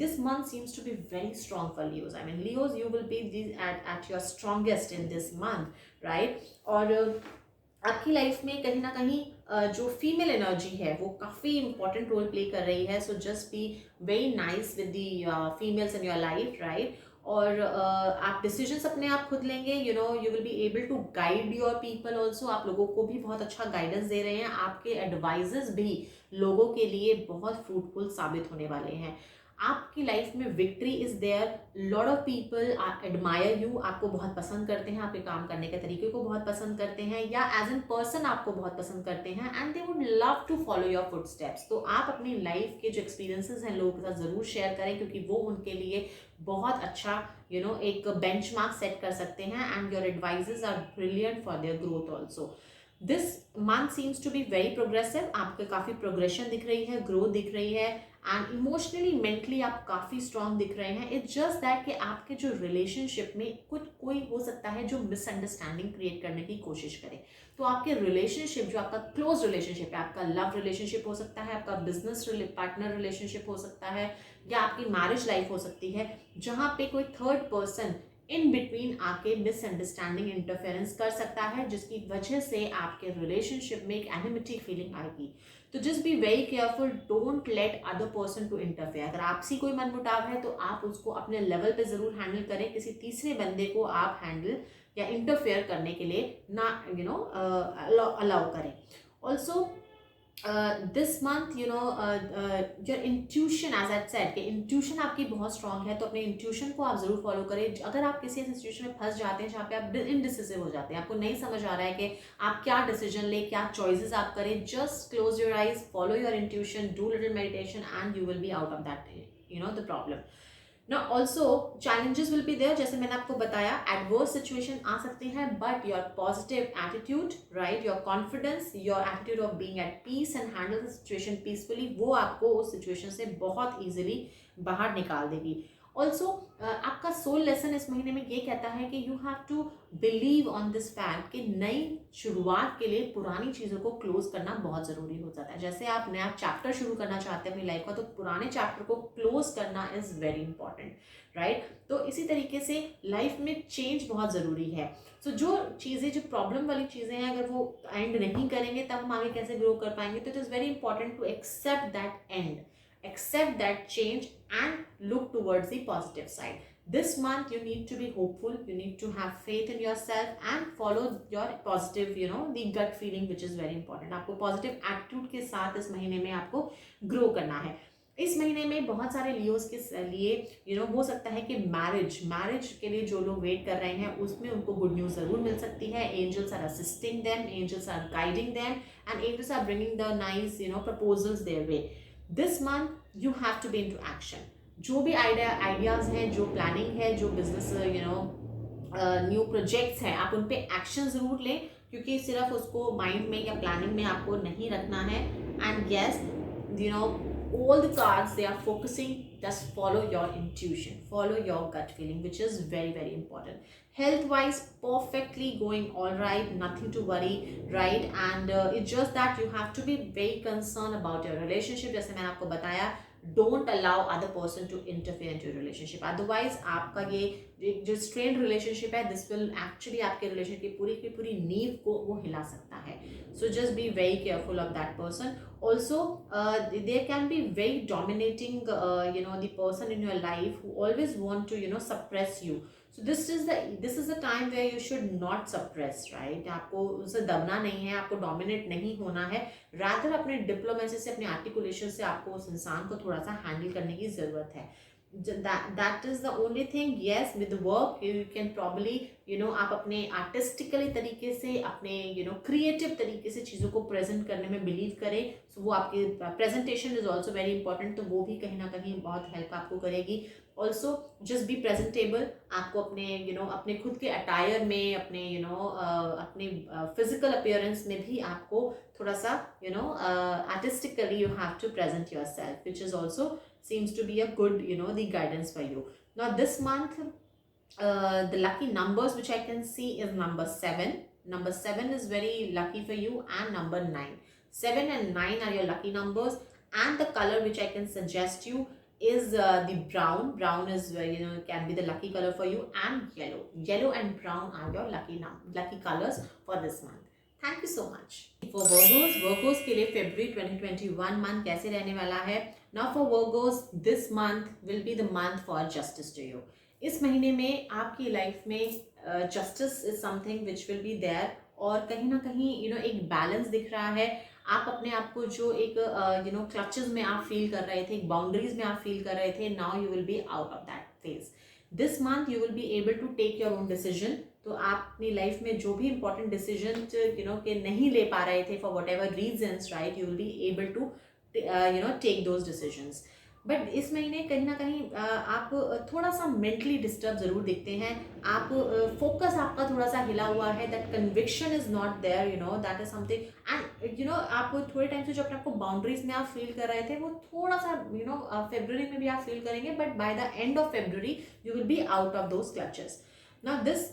This month seems to be very strong for Leos. I mean, Leos, you will be at your strongest in this month, right? Or आपकी लाइफ में कहीं ना कहीं जो फीमेल एनर्जी है वो काफ़ी इंपॉर्टेंट रोल प्ले कर रही है. So just be very nice with the females in your life, right. और आप डिसीजंस अपने आप खुद लेंगे. You will be able to guide your people also. आप लोगों को भी बहुत अच्छा गाइडेंस दे रहे हैं. आपके एडवाइजेस भी लोगों के लिए बहुत फ्रूटफुल साबित होने वाले हैं. आपकी लाइफ में victory is there. Lot of people admire you. आपको बहुत पसंद करते हैं, आपके काम करने के तरीके को बहुत पसंद करते हैं, या एज एन पर्सन आपको बहुत पसंद करते हैं, and they would love to follow your footsteps. तो आप अपनी लाइफ के जो एक्सपीरियंसेस हैं लोगों के साथ ज़रूर शेयर करें, क्योंकि वो उनके लिए बहुत अच्छा एक बेंचमार्क सेट कर सकते हैं. And your advices are brilliant for their growth also. This month seems to be very progressive. आपके काफ़ी प्रोग्रेशन दिख रही है, ग्रोथ दिख रही है, एंड इमोशनली मेंटली आप काफ़ी स्ट्रांग दिख रहे हैं. इट्स जस्ट दैट कि आपके जो रिलेशनशिप में कुछ कोई हो सकता है जो मिसअंडरस्टैंडिंग क्रिएट करने की कोशिश करे. तो आपके रिलेशनशिप, जो आपका क्लोज रिलेशनशिप है, आपका लव रिलेशनशिप हो सकता है, आपका बिजनेस पार्टनर रिलेशनशिप हो सकता है, या आपकी मैरिज लाइफ हो सकती है, जहाँ पे कोई थर्ड पर्सन इन बिटवीन आके मिसअंडरस्टैंडिंग इंटरफेरेंस कर सकता है, जिसकी वजह से आपके रिलेशनशिप में एक एनिमिटी फीलिंग आएगी. तो just be very careful. Don't let other person to interfere. अगर आपसी कोई मनमुटाव है तो आप उसको अपने लेवल पे जरूर हैंडल करें. किसी तीसरे बंदे को आप हैंडल या इंटरफेयर करने के लिए ना अलाउ करें. Also this month your intuition, as I said कि इंट्यूशन आपकी बहुत स्ट्रांग है, तो अपने इंट्यूशन को आप जरूर फॉलो करें. अगर आप किसी ऐसी सिचुएशन में फंस जाते हैं जहाँ पे आप इनडिसिसिव हो जाते हैं, आपको नहीं समझ आ रहा है कि आप क्या डिसीजन लें, क्या चॉइसेस आप करें, just close your eyes, follow your intuition, do little meditation, and you will be out of that the problem. ना also challenges will be there. जैसे मैंने आपको बताया, एडवर्स सिचुएशन आ सकते हैं, but your positive attitude, right, your confidence, your attitude of being at peace and handle the situation peacefully, वो आपको उस सिचुएशन से बहुत ईजिली बाहर निकाल देगी. ऑल्सो आपका सोल लेसन इस महीने में ये कहता है कि you have to believe on this fact कि नई शुरुआत के लिए पुरानी चीज़ों को क्लोज करना बहुत ज़रूरी हो जाता है. जैसे आप नया चैप्टर शुरू करना चाहते हैं अपनी लाइफ का, तो पुराने चैप्टर को क्लोज करना इज़ वेरी इंपॉर्टेंट, राइट. तो इसी तरीके से लाइफ में चेंज बहुत ज़रूरी है. सो जो चीज़ें, जो प्रॉब्लम वाली चीज़ें हैं, अगर वो एंड नहीं करेंगे तब हम आगे कैसे ग्रो कर पाएंगे. तो it is very important to accept that and, accept that change, and look towards the positive side. This month you need to be hopeful, you need to have faith in yourself and follow your positive, the gut feeling, which is very important. आपको positive attitude के साथ इस महीने में आपको grow करना है. इस महीने में बहुत सारे लियोस के लिए हो सकता है कि मैरिज के लिए जो लोग वेट कर रहे हैं उसमें उनको गुड न्यूज़ ज़रूर मिल सकती है. Angels are assisting them, angels are guiding them, and angels are bringing the nice proposals their way. This month you have to be into action. जो भी आइडियाज़ हैं, जो प्लानिंग है, जो बिजनेस न्यू प्रोजेक्ट्स हैं, आप उन पे एक्शन ज़रूर लें, क्योंकि सिर्फ उसको माइंड में या प्लानिंग में आपको नहीं रखना है. And yes, all the cards, they are focusing, just follow your intuition, follow your gut feeling, which is very very important. Health wise, perfectly going all right, nothing to worry, right. And it's just that you have to be very concerned about your relationship. जैसे मैंने आपको बताया, don't allow other person to interfere into your relationship, otherwise आपका ये जो strained relationship है, this will actually आपके relationship की पूरी नींव को वो हिला सकता है. So just be very careful of that person. Also there can be very dominating the person in your life who always want to suppress you. So this is the time where you should not suppress, right. आपको उसे दबना नहीं है, आपको dominate नहीं होना है, rather अपने डिप्लोमेसी से, अपने आर्टिकुलेशन से आपको उस इंसान को थोड़ा सा हैंडल करने की ज़रूरत है. that is the only thing. Yes, with the work you can probably आप अपने आर्टिस्टिकली तरीके से, अपने क्रिएटिव तरीके से चीज़ों को प्रेजेंट करने में बिलीव करें. सो वो आपकी presentation is also very important, तो वो भी कहीं ना कहीं बहुत हेल्प आपको करेगी. Also just B presentable. आपको अपने अपने खुद के अटायर में, अपने अपने फिजिकल अपीयरेंस में भी आपको थोड़ा सा artistically you have to present yourself, which is also seems to be a good the guidance for you. Now this month the lucky numbers which I can see is number 7. Number 7 is very lucky for you, and number 9. 7 and 9 are your lucky numbers, and the color which I can suggest you is the brown. Brown is can be the lucky color for you, and yellow and brown are your lucky colors for this month. Thank you so much. For Virgos के लिए फरवरी 2021 मंथ कैसे रहने वाला है? Now for Virgos, this month will be the month for justice to you. इस महीने में आपकी लाइफ में justice is something which will be there, और कहीं ना कहीं एक बैलेंस दिख रहा है। आप अपने आप को जो एक क्लचेस में आप फील कर रहे थे, बाउंड्रीज में आप फील कर रहे थे, now you will be out of that phase. This month you will be able to take your own decision. तो आप अपनी लाइफ में जो भी इंपॉर्टेंट डिसीजन के नहीं ले पा रहे थे for whatever reasons, right, you will be able to take those decisions. But इस महीने कहीं ना कहीं आप थोड़ा सा मेंटली डिस्टर्ब जरूर दिखते हैं। आप फोकस आपका थोड़ा सा हिला हुआ है, that conviction is not there, that is something. And आप थोड़े टाइम से जो अपने आपको बाउंड्रीज में आप फील कर रहे थे, वो थोड़ा सा फेब्रुअरी में भी आप फील करेंगे, but by the end of February you will be out of those clutches. Now this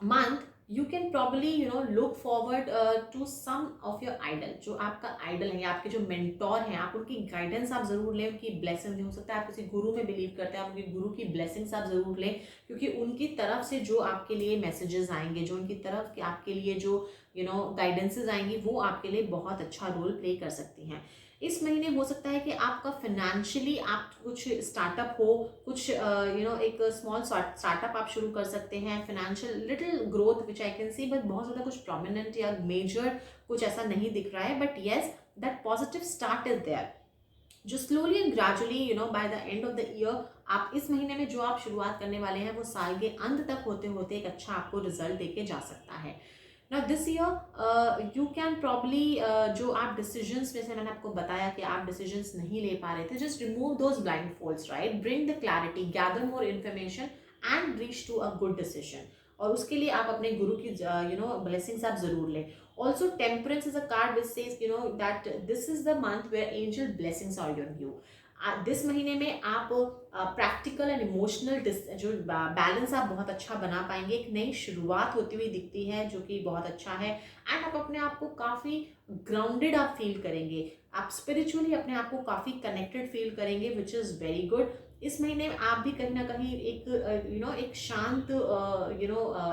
month you can probably look forward to some of your idol, जो आपका आइडल है या आपके जो मेंटोर हैं, आप उनकी गाइडेंस आप जरूर लें, उनकी ब्लेसिंग हो सकता है आप किसी गुरु में बिलीव करते हैं, आप उनके गुरु की ब्लेसिंग्स आप जरूर लें, क्योंकि उनकी तरफ से जो आपके लिए मैसेजेस आएंगे, जो उनकी तरफ के आपके लिए जो गाइडेंसेस आएंगी, वो आपके लिए बहुत अच्छा रोल प्ले कर सकती हैं। इस महीने हो सकता है कि आपका फाइनेंशियली आप कुछ स्टार्टअप हो, कुछ एक स्मॉल स्टार्टअप आप शुरू कर सकते हैं। Financial little growth which I can see, but बहुत ज़्यादा कुछ प्रोमिनेंट या मेजर कुछ ऐसा नहीं दिख रहा है, but yes that positive start is there, जो slowly and gradually by the end of the year आप इस महीने में जो आप शुरुआत करने वाले हैं, वो साल के अंत तक होते होते एक अच्छा आपको रिजल्ट देके जा सकता है। Now this year you can probably जो आप decisions, जैसे मैंने आपको बताया कि आप decisions नहीं ले पा रहे थे, just remove those blindfolds, right, bring the clarity, gather more information and reach to a good decision। और उसके लिए आप अपने गुरु की blessings आप जरूर लें। Also temperance is a card which says that this is the month where angel blessings are on you। This महीने में आप प्रैक्टिकल एंड इमोशनल जो बैलेंस आप बहुत अच्छा बना पाएंगे, एक नई शुरुआत होती हुई दिखती है, जो कि बहुत अच्छा है। एंड आप अपने आप को काफ़ी ग्राउंडेड आप फील करेंगे, आप स्पिरिचुअली अपने आप को काफ़ी कनेक्टेड फील करेंगे, विच इज़ वेरी गुड। इस महीने में आप भी कहीं ना कहीं एक एक शांत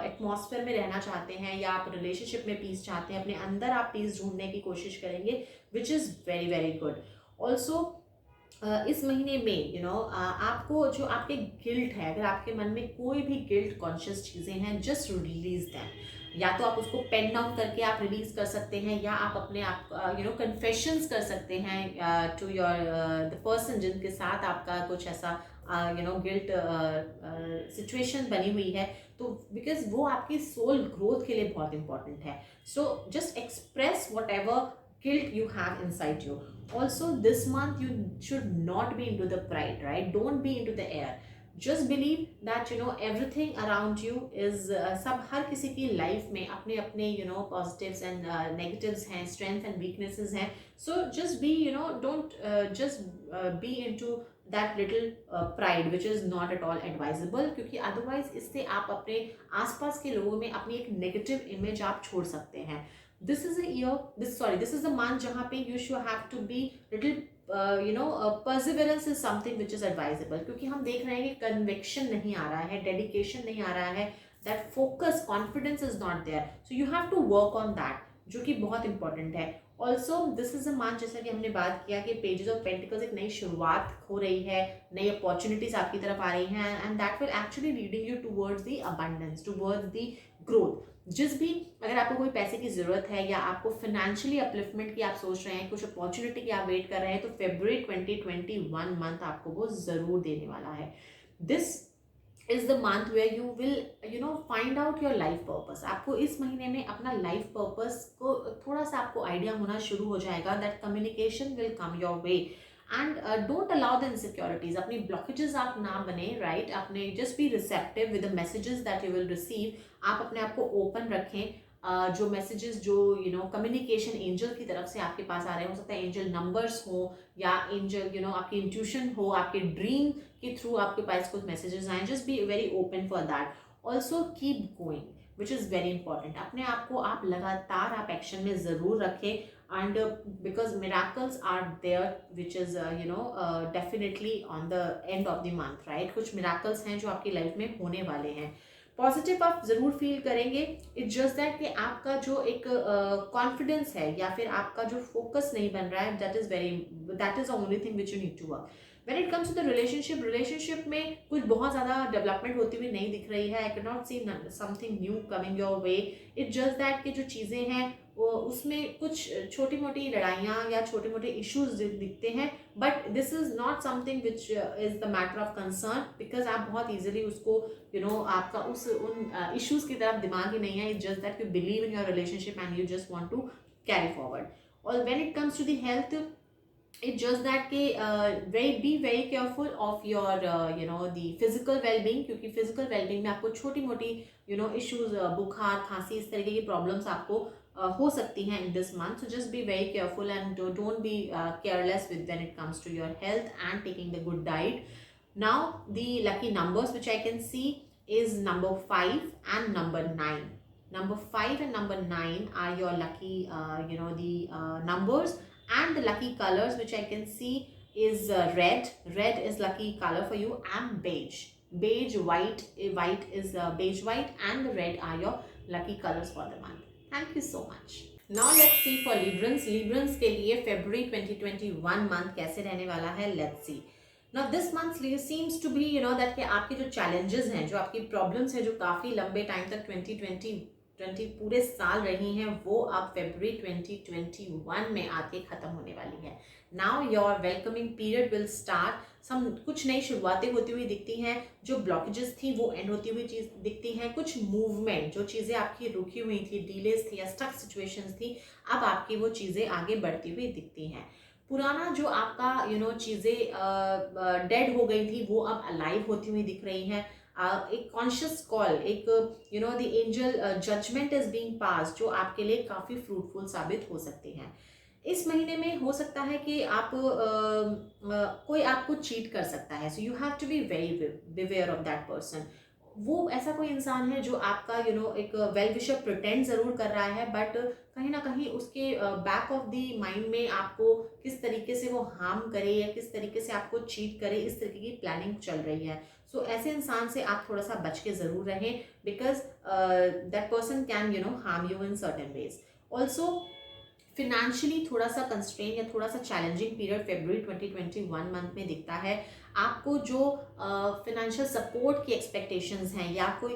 एटमॉस्फेयर में रहना चाहते हैं, या आप रिलेशनशिप में पीस चाहते हैं, अपने अंदर आप पीस ढूंढने की कोशिश करेंगे, विच is very very good. Also इस महीने में आपको जो आपके गिल्ट है, अगर आपके मन में कोई भी गिल्ट कॉन्शियस चीज़ें हैं, जस्ट रिलीज दैम। या तो आप उसको पेन डाउन करके आप रिलीज कर सकते हैं, या आप अपने आप कन्फेशंस कर सकते हैं टू योर द पर्सन जिनके साथ आपका कुछ ऐसा गिल्ट सिचुएशन बनी हुई है। तो बिकॉज वो आपकी सोल ग्रोथ के लिए बहुत इंपॉर्टेंट है। So just express what ever guilt you have inside you. Also this month you should not be into the pride, right? Don't be into the air. Just believe that everything around you is सब हर किसी की लाइफ में अपने अपने positives and negatives हैं, strength and weaknesses हैं। So just be don't just be into that little pride which is not at all advisable, क्योंकि otherwise इससे आप अपने आसपास के लोगों में अपनी एक negative image आप छोड़ सकते हैं। This is a year, this is a month जहाँ पे you should have to be little perseverance is something which is advisable, क्योंकि हम देख रहे हैं कि conviction नहीं आ रहा है, dedication नहीं आ रहा है, that focus, confidence is not there, so you have to work on that, जो कि बहुत important है। Also this is a month, जैसा कि हमने बात किया कि पेजेस ऑफ पेंटिकल्स एक नई शुरुआत हो रही है, नई अपॉर्चुनिटीज आपकी तरफ आ रही हैं, and that will actually leading you towards the abundance, towards the growth. जिस भी अगर आपको कोई पैसे की ज़रूरत है, या आपको फाइनेंशियली अपलिफ्टमेंट की आप सोच रहे हैं, कुछ अपॉर्चुनिटी की आप वेट कर रहे हैं, तो फेब्रुअरी 2021 मंथ आपको वो ज़रूर देने वाला है। This is the month where you will find out your life purpose। आपको इस महीने में अपना लाइफ पर्पस को थोड़ा सा आपको आइडिया होना शुरू हो जाएगा, that communication will come your way. And don't allow the insecurities, अपनी ब्लॉकेजेस आप ना बने, राइट, अपने just be receptive with the messages that you will receive. आप अपने आप को ओपन रखें, जो मैसेजेस जो कम्युनिकेशन एंजल की तरफ से आपके पास आ रहे हैं, हो सकता है एंजल नंबर्स हो, या एंजल आपकी इंट्यूशन हो, आपके ड्रीम के थ्रू आपके पास कुछ मैसेजेस आए, just be very open for that. Also keep going, which is very important. अपने आप को आप लगातार आप एक्शन में ज़रूर रखें, and because miracles are there which is definitely on the end of the month, right. कुछ मिराकल्स हैं जो आपकी लाइफ में होने वाले हैं। पॉजिटिव आप ज़रूर फील करेंगे। इट्स जस्ट दैट कि आपका जो एक कॉन्फिडेंस है या फिर आपका जो फोकस नहीं बन रहा है, that is the only thing which you need to work. When it comes to the relationship में कुछ बहुत ज़्यादा डेवलपमेंट होती हुई नहीं दिख रही है। I can not see something new coming your way. It's just that कि जो चीज़ें हैं वो उसमें कुछ छोटी मोटी लड़ाइयाँ या छोटे मोटे इश्यूज दिखते हैं, but this is not something which is the matter of concern, because आप बहुत ईजिली उसको आपका उन इश्यूज की तरफ दिमाग ही नहीं है। It's just that you believe in your relationship and you just want to carry forward. और when it comes to the health, it's just that कि be very careful of your the physical well-being, क्योंकि physical well-being में आपको छोटी मोटी issues, बुखार खांसी इस तरीके की problems आपको हो सकती हैं in this month. So just be very careful and don't be careless with when it comes to your health and taking the good diet. Now the lucky numbers which I can see is number 5 and number 9. Number 5 and number 9 are your lucky numbers, and the lucky colors which I can see is red. Red is lucky color for you, and beige. White is beige white, and the red are your lucky colors for the month. Thank you so much. Now let's see for Librans. Librans के लिए February 2021 month कैसे रहने वाला है? Let's see. Now this month seems to be that कि आपके जो challenges हैं, जो आपकी problems हैं, जो काफ़ी लंबे टाइम तक 2020 पूरे साल रही हैं, वो अब February 2021 में आके ख़त्म होने वाली है। Now your welcoming period will start. कुछ नई शुरुआतें होती हुई दिखती हैं, जो ब्लॉकेजेस थी वो एंड होती हुई चीज़ दिखती हैं, कुछ मूवमेंट, जो चीज़ें आपकी रुकी हुई थी, डिलेज थी या स्टक सिचुएशंस थी, अब आपकी वो चीज़ें आगे बढ़ती हुई दिखती हैं। पुराना जो आपका चीज़ें डेड हो गई थी वो अब अलाइव होती हुई दिख रही हैं। एक कॉन्शियस कॉल, एक the angel judgement is being pass, जो आपके लिए काफ़ी फ्रूटफुल साबित हो सकती हैं। इस महीने में हो सकता है कि आप कोई आपको चीट कर सकता है, so you have to be very beware of that person. वो ऐसा कोई इंसान है जो आपका एक वेल विशर प्रिटेंड ज़रूर कर रहा है, बट कहीं ना कहीं उसके बैक ऑफ द माइंड में आपको किस तरीके से वो हार्म करे या किस तरीके से आपको चीट करे, इस तरीके की प्लानिंग चल रही है। सो ऐसे इंसान से आप थोड़ा सा बच के ज़रूर रहें, because that person can harm you in certain veg. Also financially थोड़ा सा कंस्ट्रेन या थोड़ा सा चैलेंजिंग पीरियड February 2021 मंथ में दिखता है। आपको जो फिनेंशियल सपोर्ट की एक्सपेक्टेशंस हैं या कोई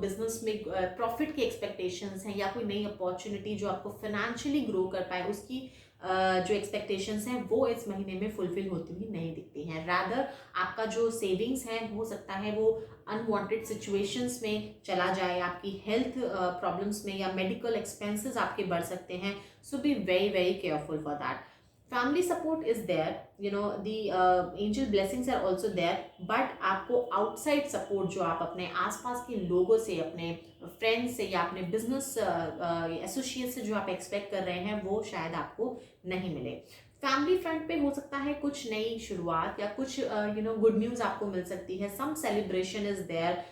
बिजनेस में प्रॉफिट की एक्सपेक्टेशंस हैं या कोई नई अपॉर्चुनिटी जो आपको फिनेंशियली ग्रो कर पाए, उसकी जो एक्सपेक्टेशंस हैं वो इस महीने में फुलफिल होती हुई नहीं दिखती हैं। रादर आपका जो सेविंग्स है हो सकता है वो अनवांटेड सिचुएशंस में चला जाए, आपकी हेल्थ प्रॉब्लम्स में या मेडिकल एक्सपेंसेस आपके बढ़ सकते हैं। So be very very careful for that. Family support is there, the angel blessings are also there, but आपको आउटसाइड सपोर्ट जो आप अपने आसपास के लोगों से, अपने फ्रेंड्स से या अपने बिजनेस एसोसिएट से जो आप एक्सपेक्ट कर रहे हैं वो शायद आपको नहीं मिले। फैमिली फ्रंट पे हो सकता है कुछ नई शुरुआत या कुछ गुड न्यूज़ आपको मिल सकती है। Some celebration is there,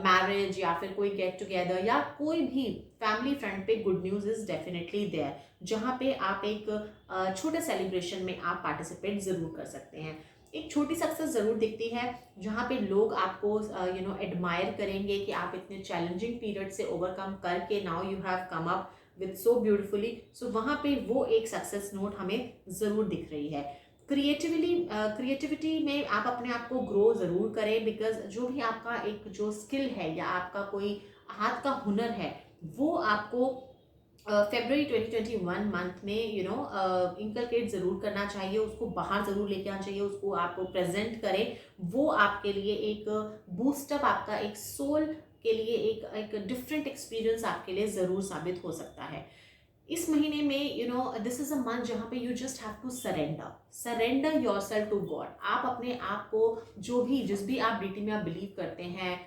marriage या फिर कोई गेट टुगेदर या कोई भी फैमिली फ्रंट पे good news is definitely there, जहाँ पे आप एक छोटे सेलिब्रेशन में आप पार्टिसिपेट ज़रूर कर सकते हैं। एक छोटी सक्सेस ज़रूर दिखती है जहाँ पे लोग आपको एडमायर करेंगे कि आप इतने चैलेंजिंग पीरियड से ओवरकम करके now you have come up with so beautifully. So वहाँ पे वो एक सक्सेस नोट हमें ज़रूर दिख रही है। क्रिएटिविटी में आप अपने आप को ग्रो ज़रूर करें, बिकॉज जो भी आपका एक जो स्किल है या आपका कोई हाथ का हुनर है वो आपको February 2021 मंथ में इंकलकेट ज़रूर करना चाहिए, उसको बाहर ज़रूर लेके आना चाहिए, उसको आप प्रेजेंट करें। वो आपके लिए एक बूस्टअप, आपका एक सोल के लिए एक डिफरेंट एक्सपीरियंस आपके लिए ज़रूर साबित हो सकता है। इस महीने में दिस इज़ अ मंथ जहाँ पे you just have to surrender yourself to God. आप अपने आप को जिस भी आप डिटी में आप बिलीव करते हैं,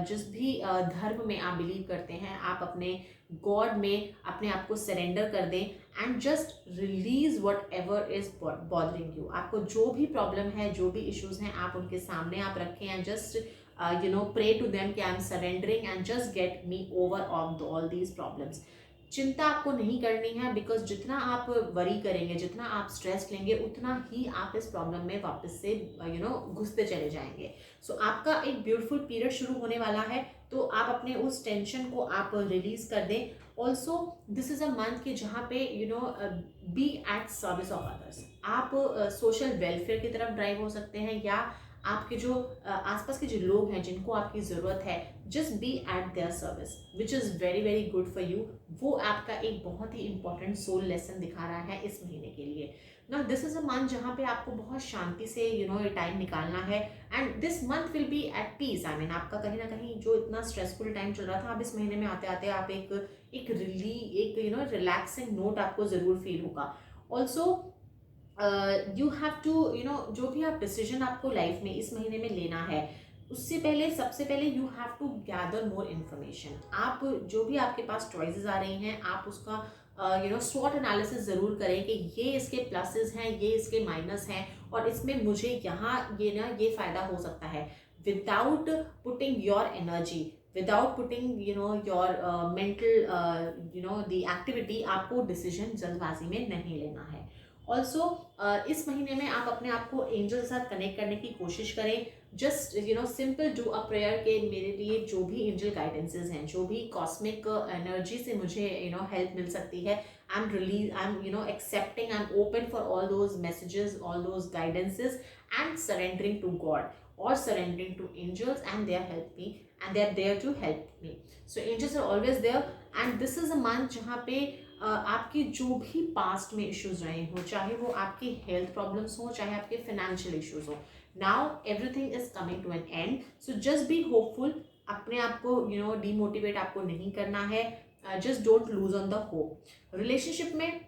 जिस भी धर्म में आप बिलीव करते हैं, आप अपने गॉड में अपने आप को सरेंडर कर दें and just release what ever is bothering you. आपको जो भी प्रॉब्लम है, जो भी इश्यूज हैं, आप उनके सामने आप रखें and just pray to them कि I am surrendering and just get me over of all these problems. चिंता आपको नहीं करनी है, बिकॉज जितना आप वरी करेंगे, जितना आप स्ट्रेस लेंगे, उतना ही आप इस प्रॉब्लम में वापस से घुसते चले जाएंगे। सो आपका एक ब्यूटीफुल पीरियड शुरू होने वाला है, तो आप अपने उस टेंशन को आप रिलीज कर दें। Also this is a month कि जहाँ पे be at service of others. आप सोशल वेलफेयर की तरफ ड्राइव हो सकते हैं, या आपके जो आसपास के जो लोग हैं जिनको आपकी ज़रूरत है, just be eight their service, which is very very good for you. वो आपका एक बहुत ही इंपॉर्टेंट सोल लेसन दिखा रहा है इस महीने के लिए। ना दिस इज अ मंथ जहाँ पे आपको बहुत शांति से ये टाइम निकालना है, and this month will be at peace. I mean आपका कहीं ना कहीं जो इतना स्ट्रेसफुल टाइम चल रहा था, अब इस महीने में आते आते आप एक रिलैक्सिंग नोट आपको ज़रूर फील होगा। ऑल्सो यू हैव टू जो भी आप डिसीजन आपको लाइफ में इस महीने में लेना है, उससे पहले सबसे पहले you have to gather more information. आप जो भी आपके पास चॉइसेस आ रही हैं, आप उसका स्वॉट एनालिसिस ज़रूर करें कि ये इसके प्लसेस हैं, ये इसके माइनस हैं, और इसमें मुझे यहाँ ये फ़ायदा हो सकता है। Without putting your energy, without putting your mental the activity, आपको डिसीजन जल्दबाजी में नहीं लेना है। ऑल्सो इस महीने में आप अपने आप को एंजल के साथ कनेक्ट करने की कोशिश करें। Just simple do a prayer के मेरे लिए जो भी एंजल गाइडेंसेस हैं, जो भी कॉस्मिक एनर्जी से मुझे हेल्प मिल सकती है, I am accepting, I am open for all those messages, all those guidances, and surrendering to God or surrendering to angels, and they are help me and they are there to help me. So angels are always there, and this is a month जहाँ पे आपके जो भी पास्ट में इश्यूज रहे हो, चाहे वो आपके हेल्थ प्रॉब्लम्स हो, चाहे आपके फाइनेंशियल इश्यूज हो, now everything is coming to an end. So just be hopeful. अपने आप को डीमोटिवेट आपको नहीं करना है। Just don't lose on the hope. Relationship में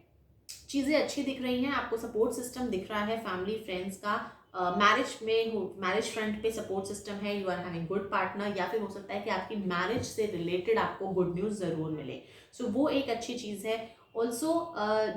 चीज़ें अच्छी दिख रही हैं, आपको सपोर्ट सिस्टम दिख रहा है फैमिली फ्रेंड्स का। मैरिज फ्रंट पे सपोर्ट सिस्टम है, you are having good partner, या फिर हो सकता है कि आपकी मैरिज से रिलेटेड आपको गुड न्यूज़ ज़रूर मिले। सो वो एक अच्छी चीज़ है। Also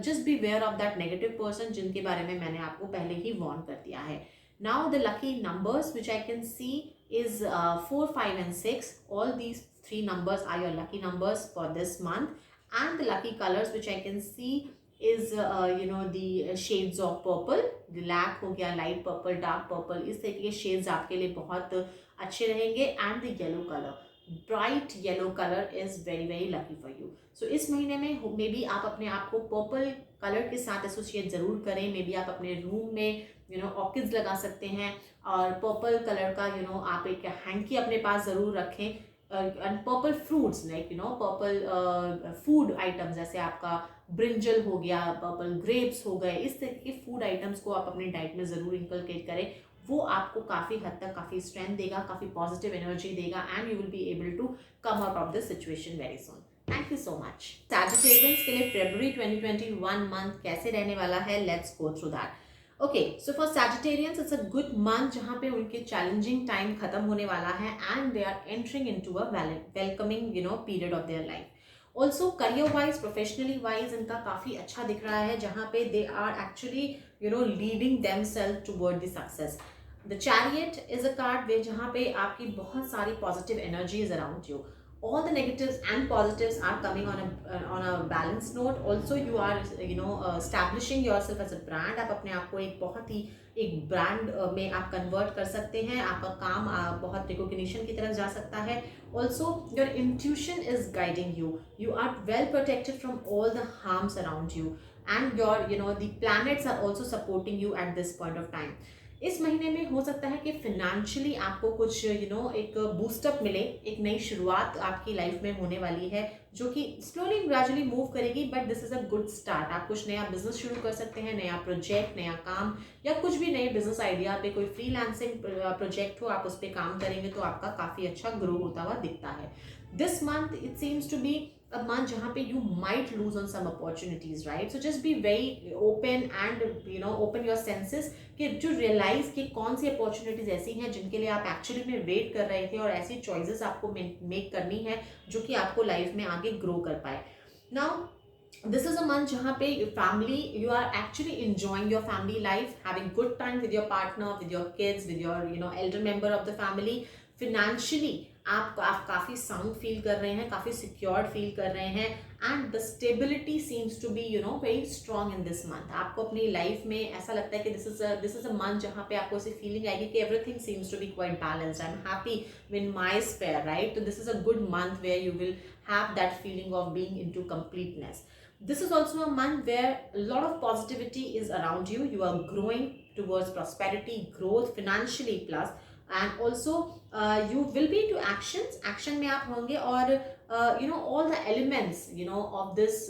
just beware of that negative person जिनके बारे में मैंने आपको पहले ही वार्न कर दिया है। Now the lucky numbers which I can see is 4, 5 and 6. All these 3 numbers are your lucky numbers for this month, and the lucky colors which I can see is the shades of purple. Black हो गया, light purple, dark purple, इस तरह के shades आपके लिए बहुत अच्छे रहेंगे। and the yellow color, bright yellow color is very very lucky for you. So इस महीने में मे बी आप अपने आप को पर्पल कलर के साथ एसोसिएट ज़रूर करें। मे बी आप अपने रूम में ऑर्किड्स लगा सकते हैं, और पर्पल कलर का आप एक हैंकी अपने पास ज़रूर रखें। And purple fruits like purple food items, जैसे आपका ब्रिंजल हो गया, पर्पल ग्रेप्स हो गए, इस तरह के फूड आइटम्स को आप अपनी डाइट में ज़रूर इंकलकेट करें। वो आपको काफ़ी हद तक काफ़ी स्ट्रेंथ देगा, काफ़ी पॉजिटिव एनर्जी देगा, and you will be able to come out of this situation very soon. Thank you so much. Sagittarians के लिए फरवरी 2021 मंथ कैसे रहने वाला है, let's go through that. Okay, so for Sagittarians it's a good month जहाँ पे उनके चैलेंजिंग टाइम खत्म होने वाला है, and they are entering into a welcoming period of their life. Also career wise, professionally wise इनका काफ़ी अच्छा दिख रहा है, जहाँ पे they are actually leading themselves toward the success. The chariot is a card way जहाँ पे आपकी बहुत सारी positive energy is around you. All the negatives and positives are coming on a balanced note. Also you are establishing yourself as a brand. आप अपने आप को एक बहुत ही एक ब्रांड में आप कन्वर्ट कर सकते हैं। आपका काम बहुत रिकॉग्निशन की तरफ जा सकता है। Also your intuition is guiding you. You are well protected from all the harms around you, and your the planets are also supporting you at this point of time. इस महीने में हो सकता है कि फिनेंशियली आपको कुछ एक बूस्टअप मिले, एक नई शुरुआत आपकी लाइफ में होने वाली है, जो कि स्लोली ग्रेजुअली मूव करेगी, but this is a good start. आप कुछ नया बिजनेस शुरू कर सकते हैं, नया प्रोजेक्ट, नया काम, या कुछ भी नए बिजनेस आइडिया पे कोई फ्रीलांसिंग प्रोजेक्ट हो, आप उस पर काम करेंगे तो आपका काफ़ी अच्छा ग्रो होता हुआ दिखता है। This month it seems to be a month जहाँ पे you might lose on some opportunities, right? So just be very open and open your senses कि जो realize कि कौन सी opportunities ऐसी हैं जिनके लिए आप actually में wait कर रहे थे, और ऐसी choices आपको make करनी है जो कि आपको life में आगे grow कर पाए। Now this is a month जहाँ पे family, you are actually enjoying your family life, having good time with your partner, with your kids, with your elder member of the family. Financially आप काफ़ी साउंड फील कर रहे हैं, काफ़ी सिक्योर्ड फील कर रहे हैं, and the stability seems to be very strong in this month. आपको अपनी लाइफ में ऐसा लगता है कि दिस इज अ मंथ जहाँ पे आपको ऐसी फीलिंग आएगी कि everything seems to be quite balanced, I am happy win my sphere, right? तो this is a good month where you will have that feeling of being into completeness. This is also a month where a lot of positivity is around you. You are growing towards prosperity, growth financially plus, and also you will be into action में आप होंगे, और all the elements of this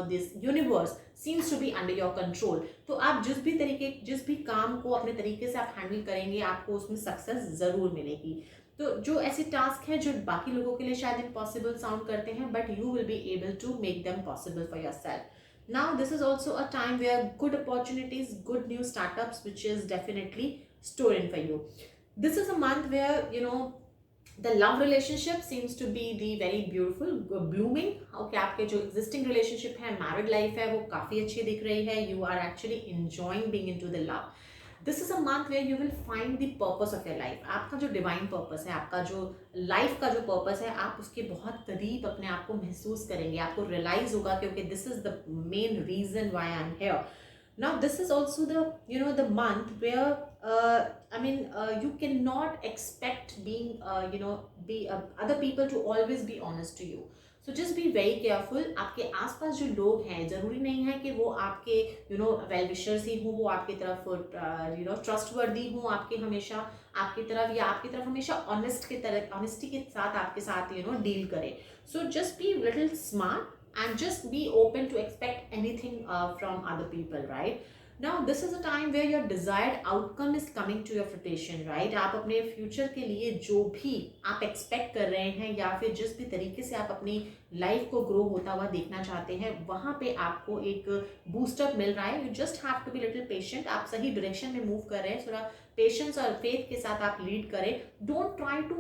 this universe seems to be under your control. तो आप जिस भी काम को अपने तरीके से आप हैंडल करेंगे, आपको उसमें सक्सेस जरूर मिलेगी। तो जो ऐसे टास्क हैं जो बाकी लोगों के लिए शायद इम्पॉसिबल साउंड करते हैं, but you will be able to make them possible for yourself. Now this is also a time where good opportunities, good new startups which is definitely stored for you. This is a month where the love relationship seems to be the very beautiful blooming. Okay, आपके जो existing relationship है, married life है, वो काफ़ी अच्छी दिख रही है. You are actually enjoying being into the love. This is a month where you will find the purpose of your life. आपका जो divine purpose है, आपका जो life का जो purpose है, आप उसके बहुत करीब अपने आप को महसूस करेंगे. आपको realize होगा कि okay, this is the main reason why I'm here. Now this is also the the month where you cannot expect being other people to always be honest to you. So just be very careful. आपके आसपास जो लोग हैं, जरूरी नहीं है कि वो आपके वेल विशर्स ही हों, वो आपकी तरफ ट्रस्टवर्दी हों, आपके हमेशा आपकी तरफ या आपकी तरफ हमेशा ऑनेस्टी के साथ आपके साथ डील करें. सो just be little smart and just be open to expect anything from other people, right? Now this is a time where your desired outcome is coming to your fruition, right? आप अपने फ्यूचर के लिए जो भी आप एक्सपेक्ट कर रहे हैं या फिर जिस भी तरीके से आप अपनी लाइफ को ग्रो होता हुआ देखना चाहते हैं, वहाँ पे आपको एक बूस्टअप मिल रहा है. You just have to be little patient. आप सही डायरेक्शन में मूव कर रहे हैं, थोड़ा पेशेंस और फेथ के साथ आप लीड करें. Don't try to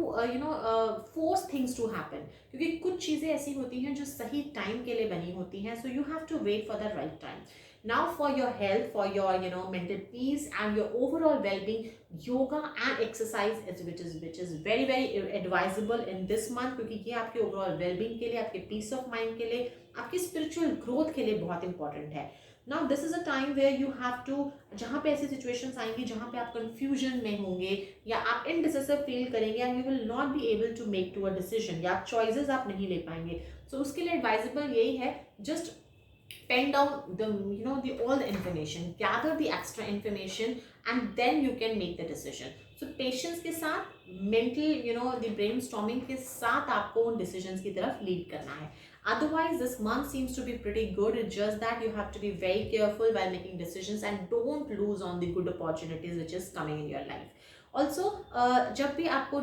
force things to happen, क्योंकि कुछ चीज़ें ऐसी होती हैं जो सही टाइम के लिए बनी होती हैं. So you have to wait for the right time. Now for your health, for your mental peace and your overall well-being, yoga and exercise which is very very advisable in this month, क्योंकि ये आपके overall well-being के लिए, आपके peace of mind के लिए, आपकी spiritual growth के लिए बहुत important है. Now this is a time where you have to, जहाँ पे ऐसी situations आएंगी जहाँ पे आप confusion में होंगे या आप indecisive feel करेंगे and you will not be able to make to a decision, या choices आप नहीं ले पाएंगे. So उसके लिए advisable यही है, just pen down the all the information, gather the extra information, and then you can make the decision. So patience के साथ, mental the brainstorming के साथ आपको उन decisions की तरफ lead करना है. Otherwise this month seems to be pretty good. It's just that you have to be very careful while making decisions and don't lose on the good opportunities which is coming in your life. Also जब भी आपको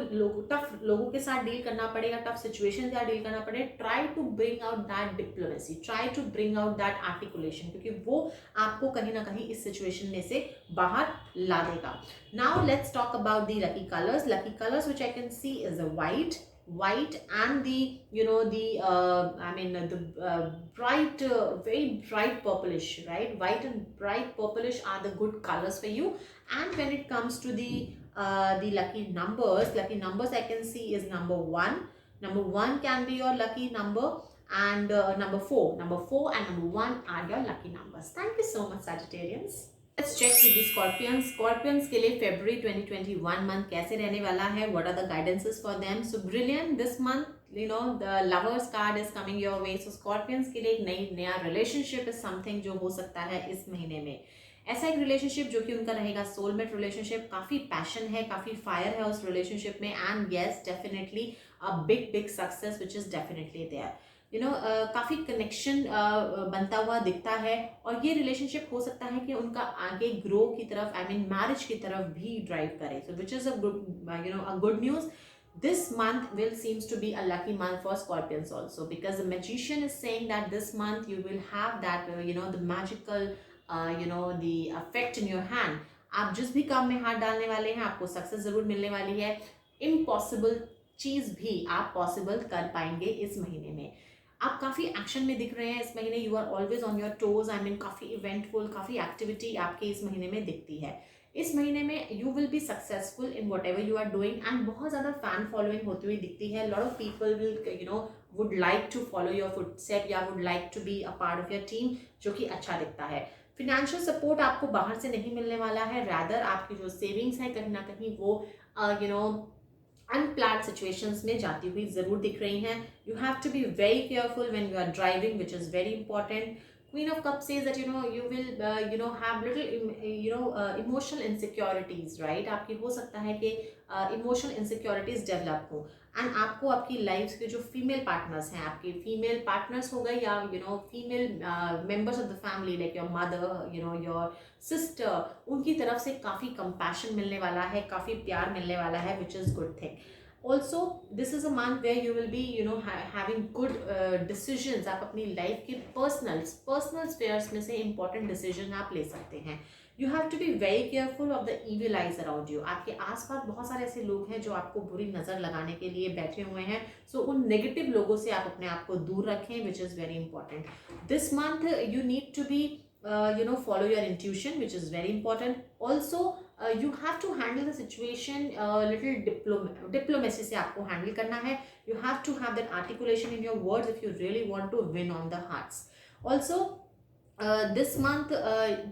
टफ लोगों के साथ डील करना पड़ेगा, टफ सिचुएशन के साथ डील करना पड़ेगा, try to bring out that diplomacy, try to bring out that articulation, क्योंकि वो आपको कहीं ना कहीं इस सिचुएशन में से बाहर ला देगा. Now let's talk about the lucky colours. Lucky colours which I can see is a white and the bright very bright purplish, right? White and bright purplish are the good colors for you. And when it comes to the lucky numbers I can see is number 1. Number 1 can be your lucky number, and number 4 and number 1 are your lucky numbers. Thank you so much, Sagittarians. Let's check with the Scorpions. Scorpions के लिए February 2021 month कैसे रहने वाला है? What are the guidances for them? So brilliant this month. The Lovers card is coming your way. So Scorpions के लिए एक नया relationship is something जो हो सकता है इस महीने में. ऐसा एक रिलेशनशिप जो कि उनका रहेगा सोलमेट रिलेशनशिप. काफ़ी पैशन है, काफ़ी फायर है उस रिलेशनशिप में, and yes definitely a big success which is definitely there. काफ़ी कनेक्शन बनता हुआ दिखता है, और ये रिलेशनशिप हो सकता है कि उनका आगे ग्रो की तरफ, मैरिज की तरफ भी ड्राइव करे. So which is a good news. This month will seems to be a lucky month for Scorpions also, because the magician is saying that this month you will have that the magical the effect in your hand. आप जिस भी काम में हाथ डालने वाले हैं आपको सक्सेस जरूर मिलने वाली है. इम्पॉसिबल चीज भी आप पॉसिबल कर पाएंगे इस महीने में. आप काफ़ी एक्शन में दिख रहे हैं इस महीने. You are always on your toes. काफ़ी इवेंटफुल, काफ़ी एक्टिविटी आपके इस महीने में दिखती है. इस महीने में you will be successful in whatever you are doing, and बहुत ज़्यादा फैन फॉलोइंग होती हुई दिखती है. Lot of people will would like to follow your footstep या would like to be a part of your team, जो कि अच्छा दिखता है. फिनेंशियल सपोर्ट आपको बाहर से नहीं मिलने वाला है, रैदर आपकी जो सेविंग्स है कहीं ना कहीं वो अनप्लान्ड सिचुएशंस में जाती हुई जरूर दिख रही हैं. You have to be very careful when you are driving, which is very important. Queen of Cups says that you will have little emotional insecurities, right? आपकी हो सकता है कि इमोशनल इनसिक्योरिटीज डेवलप हो, एंड आपको आपकी लाइफ के जो फीमेल पार्टनर्स हैं, आपके फीमेल पार्टनर्स हो गए या female members of the family like your mother, your sister, उनकी तरफ से काफ़ी कंपैशन मिलने वाला है, काफ़ी प्यार मिलने वाला है, which is good thing. Also this is a month where you will be having good decisions. आप अपनी लाइफ के पर्सनल स्फेयर्स में से इंपॉर्टेंट डिसीजन आप ले सकते हैं. You have to be very careful of the evil eyes around you. आपके आसपास बहुत सारे ऐसे लोग हैं जो आपको बुरी नज़र लगाने के लिए बैठे हुए हैं, सो उन नेगेटिव लोगों से आप अपने आप को दूर रखें, which is very important. This month you need to be follow your intuition, which is very important. Also you have to handle the situation little diplomacy से आपको handle करना है. You have to have that articulation in your words if you really want to win on the hearts. Also this month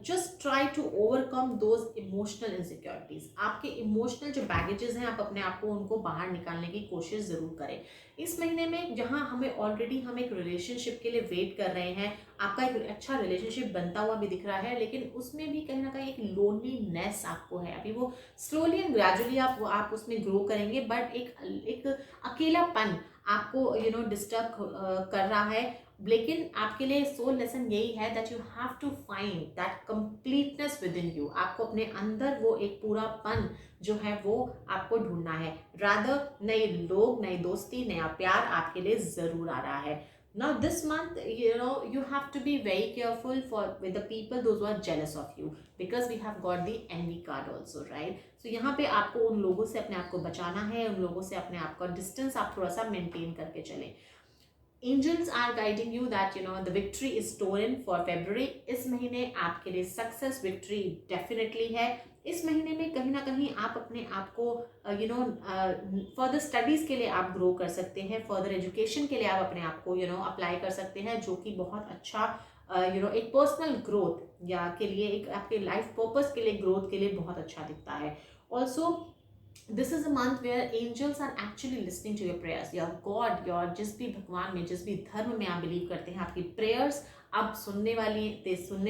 just try to overcome those emotional insecurities. आपके इमोशनल जो बैगेजेस हैं, आप अपने आप को उनको बाहर निकालने की कोशिश ज़रूर करें. इस महीने में जहाँ हमें ऑलरेडी हम एक रिलेशनशिप के लिए वेट कर रहे हैं, आपका एक अच्छा रिलेशनशिप बनता हुआ भी दिख रहा है, लेकिन उसमें भी कहीं ना कहीं एक लोनलीनेस आपको है. अभी वो स्लोली एंड ग्रेजुअली आप उसमें ग्रो करेंगे, बट एक अकेलापन आपको डिस्टर्ब कर रहा है. लेकिन आपके लिए सोल लेसन यही है that you have to find that completeness within you. आपको अपने अंदर वो एक पूरापन जो है वो आपको ढूंढना है. रादर नए लोग, नई दोस्ती, नया प्यार आपके लिए जरूर आ रहा है. Now this month, you have to be very careful with the people those who are jealous of you, because we have got the envy card also, right? So यहाँ पे आपको उन लोगों से अपने आप को बचाना है, उन लोगों से अपने आप का डिस्टेंस आप थोड़ा सा मेंटेन करके चलें. Angels are guiding you that the victory is stolen for February. इस महीने आपके लिए सक्सेस विक्ट्री डेफिनेटली है. इस महीने में कहीं ना कहीं आप अपने आप को फर्दर स्टडीज़ के लिए आप ग्रो कर सकते हैं, फर्दर एजुकेशन के लिए आप अपने आप को अप्लाई कर सकते हैं, जो कि बहुत अच्छा एक पर्सनल ग्रोथ या के लिए, एक आपके लाइफ पर्पस के लिए, ग्रोथ के लिए बहुत अच्छा दिखता है. Also this is a month where angels are actually listening to your prayers. Your God, your जिस भी भगवान में, जिस भी धर्म में आप बिलीव करते हैं, आपकी prayers अब सुनने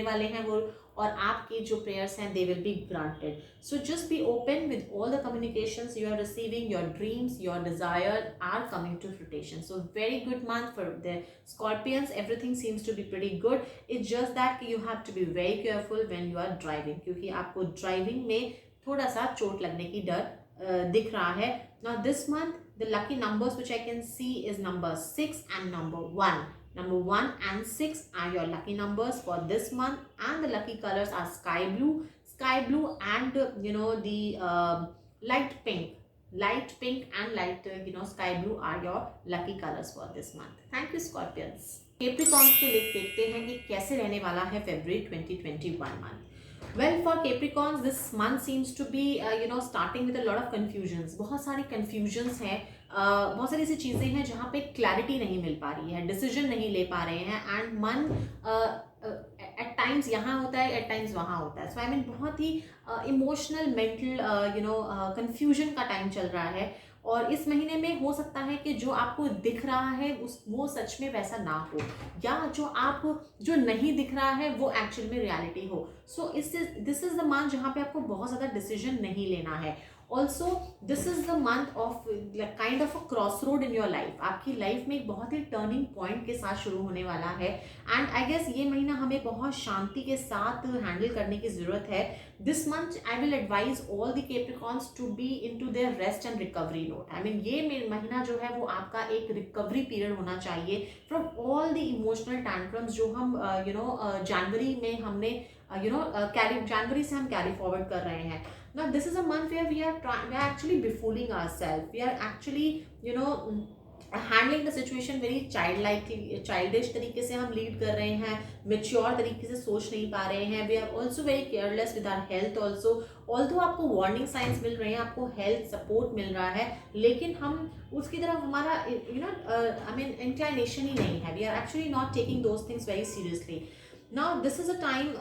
वाले हैं वो, और आपकी जो prayers हैं they will be granted. So just be open with all the communications you are receiving. Your dreams, your desire are coming to fruition. So very good month for the Scorpions. Everything seems to be pretty good. It's just that you have to be very careful when you are driving, क्योंकि आपको driving में थोड़ा सा चोट लगने की डर दिख रहा है. Now this month the lucky numbers which I can see is number 6 and number 1. Number 1 and 6 are your lucky numbers for this month, and the lucky colors are sky blue and the light pink and light sky blue are your lucky colors for this month. Thank you Scorpions. Capricorns के लिए देखते हैं कि कैसे रहने वाला है February 2021 month. Well, for Capricorns, this month seems to be, starting with a lot of confusions. बहुत सारी confusions हैं, बहुत सारी ऐसी चीज़ें हैं जहाँ पे clarity नहीं मिल पा रही है, decision नहीं ले पा रहे हैं, and मन at times यहाँ होता है, at times वहाँ होता है. So I mean बहुत ही emotional, mental, confusion का time चल रहा है. और इस महीने में हो सकता है कि जो आपको दिख रहा है वो सच में वैसा ना हो, या जो नहीं दिख रहा है वो एक्चुअल में रियलिटी हो. सो दिस इज द मंथ जहाँ पे आपको बहुत ज़्यादा डिसीजन नहीं लेना है. Also this is the month of kind of a cross road in your life. आपकी लाइफ में एक बहुत ही टर्निंग पॉइंट के साथ शुरू होने वाला है, एंड आई गेस ये महीना हमें बहुत शांति के साथ हैंडल करने की ज़रूरत है. This month I will advise all the Capricorns to be into their rest and recovery note. I mean ये महीना जो है वो आपका एक रिकवरी पीरियड होना चाहिए from all the emotional tantrums जो हम जनवरी में हमने जनवरी से हम कैरी फॉरवर्ड कर रहे हैं. Now this is a month where we are actually befooling ourselves. We are actually handling the situation very childish तरीके से हम लीड कर रहे हैं, मेच्योर तरीके से सोच नहीं पा रहे हैं, we are also very careless with our health also. Although आपको वार्निंग साइंस मिल रहे हैं, आपको हेल्थ सपोर्ट मिल रहा है, लेकिन हम उसकी तरफ हमारा आई मीन इंक्लाइनेशन ही नहीं है, we are actually not taking those things very seriously. Now this is a time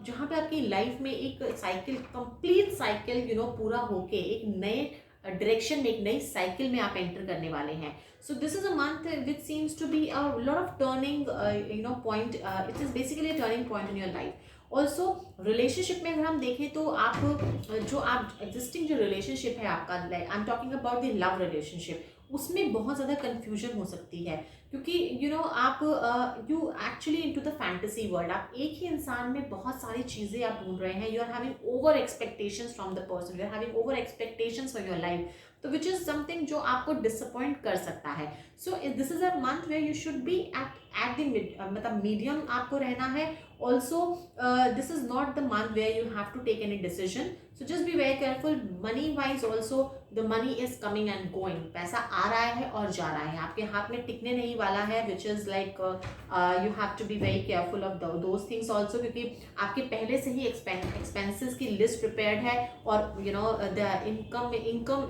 जहाँ पे आपकी लाइफ में एक साइकिल, कंप्लीट साइकिल पूरा होके एक नए डायरेक्शन में, एक नई साइकिल में आप एंटर करने वाले हैं। So this is a month which seems to be a lot of turning point, it is basically a turning point in your life. Also relationship में अगर हम देखें तो आप जो आप एग्जिस्टिंग जो रिलेशनशिप है आपका, like I am talking about the love relationship, उसमें बहुत ज़्यादा कन्फ्यूजन हो सकती है, क्योंकि आप you actually into the fantasy world, आप एक ही इंसान में बहुत सारी चीज़ें आप ढूंढ रहे हैं, you are having over expectations from the person, you are having over expectations for your life, तो विच इज समथिंग जो आपको डिसअपॉइंट कर सकता है। So this is a month where you should be at the मतलब मीडियम आपको रहना है। Also this is not the month where you have to take any decision, so just be very careful. Money wise also the money is coming and going, पैसा आ रहा है और जा रहा है, आपके हाथ में टिकने नहीं वाला है, which is like you have to be very careful of those things also, क्योंकि आपके पहले से ही एक्सपेंसेस की लिस्ट प्रिपेयर्ड है, और the income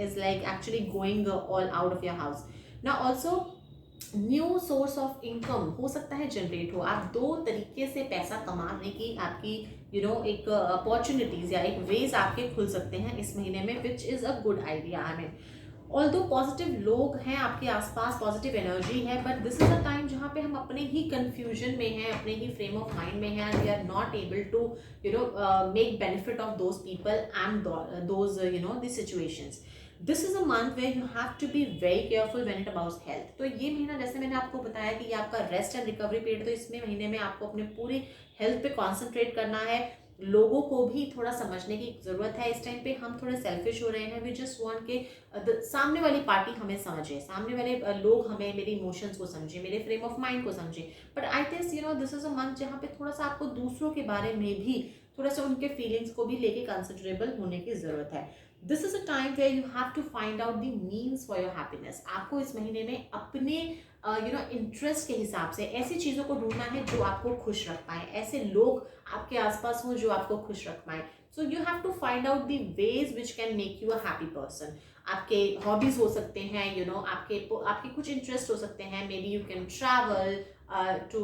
is like actually going all out of your house. Now also new source of income हो सकता है जनरेट हो, आप दो तरीके से पैसा कमाने की आपकी एक अपॉर्चुनिटीज या एक वेज आपके खुल सकते हैं इस महीने में, विच is a good idea. I mean although positive लोग हैं आपके आसपास, पॉजिटिव एनर्जी है, but this is a time जहाँ पे हम अपने ही कंफ्यूजन में हैं, अपने ही फ्रेम ऑफ माइंड में हैं, and we are not able to make benefit of those people and those the situations. This is a month where you have to be very careful when it about health. तो ये महीना, जैसे मैंने आपको बताया कि ये आपका रेस्ट एंड रिकवरी पीरियड, तो इसमें महीने में आपको अपने पूरी हेल्थ पे कॉन्सेंट्रेट करना है। लोगों को भी थोड़ा समझने की जरूरत है, इस टाइम पे हम थोड़े सेल्फिश हो रहे हैं, वी जस्ट वांट के सामने वाली पार्टी हमें समझे, सामने वाले लोग हमें, मेरे इमोशंस को समझे, मेरे फ्रेम ऑफ माइंड को समझे। But I think this is a month जहाँ पे थोड़ा सा आपको दूसरों के बारे में भी, थोड़ा सा उनके फीलिंग्स को भी लेके कंसिडरेबल होने की जरूरत है। This is a time where you have to find out the means for your happiness. आपको इस महीने में अपने इंटरेस्ट के हिसाब से ऐसी चीज़ों को ढूंढना है जो आपको खुश रख पाए, ऐसे लोग आपके आसपास हो जो आपको खुश रख पाए। So you have to find out the ways which can make you a happy person. आपके हॉबीज हो सकते हैं, आपके कुछ इंटरेस्ट हो सकते हैं, may be you can travel to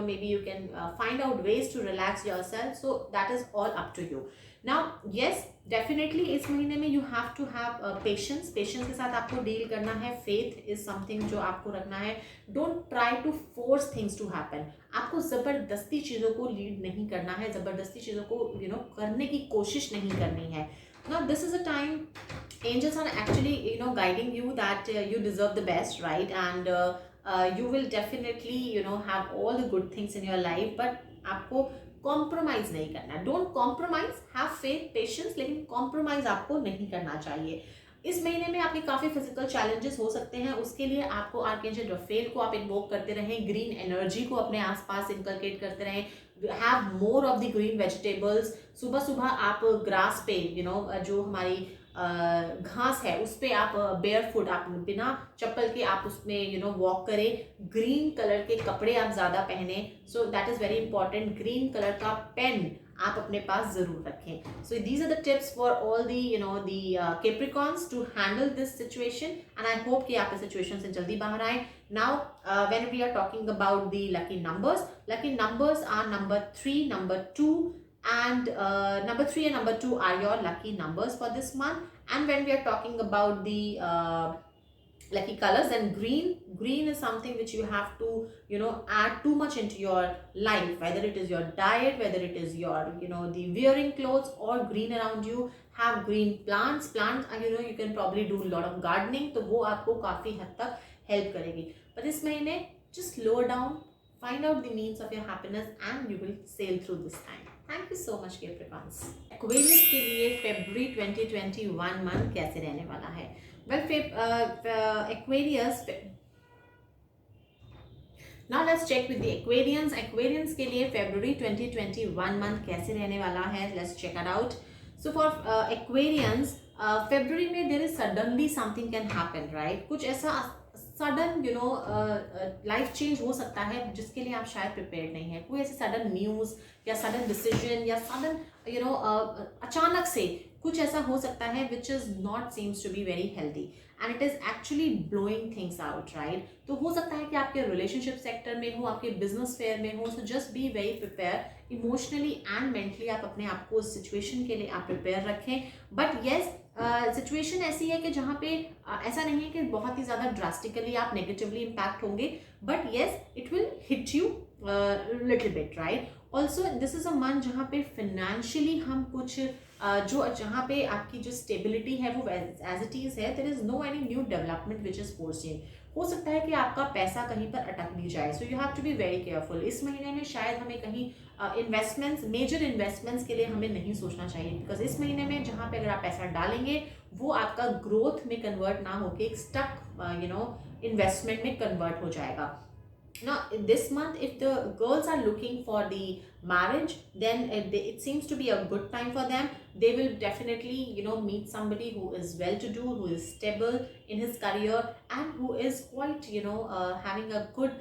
maybe you can find out ways to relax yourself, so that is all up to you. Now yes, definitely इस महीने में you have to have patience के साथ आपको डील करना है। faith is something जो आपको रखना है। don't try to force things to happen, आपको जबरदस्ती चीज़ों को लीड नहीं करना है, जबरदस्ती चीज़ों को करने की कोशिश नहीं करनी है। Now this is a time angels are actually guiding you that you deserve the best, right? And you will definitely have all the good things in your life, but आपको कॉम्प्रोमाइज नहीं करना। Don't compromise, have faith, patience, लेकिन कॉम्प्रोमाइज आपको नहीं करना चाहिए। इस महीने में आपके काफ़ी फिजिकल चैलेंजेस हो सकते हैं, उसके लिए आपको आर्कएंजल रफेल को आप इन्वोक करते रहें, ग्रीन एनर्जी को अपने आसपास इनकलकेट करते रहें, have more of the green vegetables. सुबह सुबह आप ग्रास पे जो हमारी घास है उस पर आप बेयर फुट, आप बिना चप्पल के आप उसमें वॉक करें। ग्रीन कलर के कपड़े आप ज़्यादा पहने, so that is very important. Green colour का पेन आप अपने पास ज़रूर रखें। So these are the tips for all the Capricorns to handle this situation, and I hope कि आप इस सिचुएशन से जल्दी बाहर आए। Now when we are talking about the lucky numbers are number 3, number 2, and number 3 and number 2 are your lucky numbers for this month. And when we are talking about the lucky colors, then green is something which you have to add too much into your life, whether it is your diet, whether it is your the wearing clothes, or green around you। have green plants you can probably do a lot of gardening, तो वो आपको काफ़ी हद तक हेल्प करेगी। पर इस महीने just slow down, find out the means of your happiness, and you will sail through this time. Thank you so much Capricorns। Aquarius के लिए February 2021 मंथ कैसे रहने वाला है? Well, Aquarius, now let's check with the Aquarians के लिए February 2021 मंथ कैसे रहने वाला है? Let's check it out. So for Aquarians, February में there is suddenly something can happen, right? कुछ ऐसा सडन लाइफ चेंज हो सकता है जिसके लिए आप शायद प्रिपेयर्ड नहीं है। कोई ऐसी सडन न्यूज़ या सडन डिसीजन या सडन अचानक से कुछ ऐसा हो सकता है which is not seems to be very healthy and it is actually blowing things out, right. तो हो सकता है कि आपके रिलेशनशिप सेक्टर में हो, आपके बिजनेस फेयर में हो, सो just be very prepare emotionally and mentally. आप अपने आप को उस सिचुएशन के लिए आप प्रिपेयर रखें। बट येस, सिचुएशन ऐसी है कि जहाँ पे ऐसा नहीं है कि बहुत ही ज़्यादा ड्रास्टिकली आप नेगेटिवली इम्पैक्ट होंगे, but yes it will hit you little bit, right. Also this is a month जहाँ पे फिनेंशियली हम कुछ जो जहाँ पे आपकी जो स्टेबिलिटी है वो एज इट इज़ है, there is no any new development which is forcing. हो सकता है कि आपका पैसा कहीं पर अटक भी जाए, so you have to be very careful. इस महीने में शायद हमें कहीं इन्वेस्टमेंट्स, मेजर इन्वेस्टमेंट्स के लिए हमें नहीं सोचना चाहिए, बिकॉज इस महीने में जहाँ पे अगर आप पैसा डालेंगे वो आपका ग्रोथ में कन्वर्ट ना होकर एक स्टक इन्वेस्टमेंट में कन्वर्ट हो जाएगा। Now this month if the girls are looking for the marriage, then it seems to be a good time for them. They will definitely meet somebody who is well to do, who is stable in his career, and who is quite having a good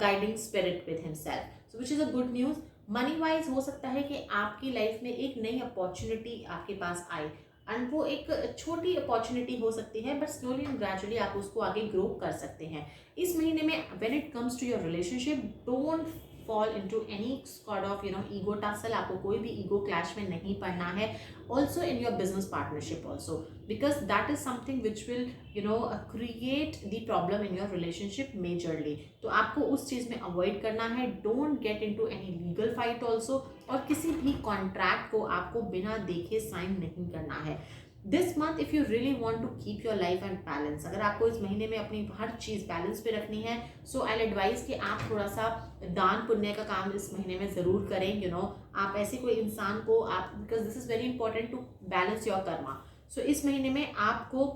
guiding spirit with himself, so which is a good news. Money wise हो सकता है कि आपकी लाइफ में एक नई अपॉर्चुनिटी आपके पास आए एंड वो एक छोटी अपॉर्चुनिटी हो सकती है, बट स्लोली एंड ग्रेजुअली आप उसको आगे ग्रो कर सकते हैं। इस महीने में when it comes to your relationship, don't fall into any sort of ego tussle. आपको कोई भी ईगो क्लैश में नहीं पड़ना है। Also in your business partnership also, because that is something which will create the problem in your relationship majorly. तो आपको उस चीज़ में अवॉइड करना है। Don't get into any legal fight also, और किसी भी कॉन्ट्रैक्ट को आपको बिना देखे साइन नहीं करना है। This month if you really want to keep your life and balance, अगर आपको इस महीने में अपनी हर चीज़ बैलेंस पे रखनी है, सो आई एडवाइज कि आप थोड़ा सा दान पुण्य का काम इस महीने में ज़रूर करें। आप ऐसे कोई इंसान को आप, because this is very important to balance your karma. सो इस महीने में आपको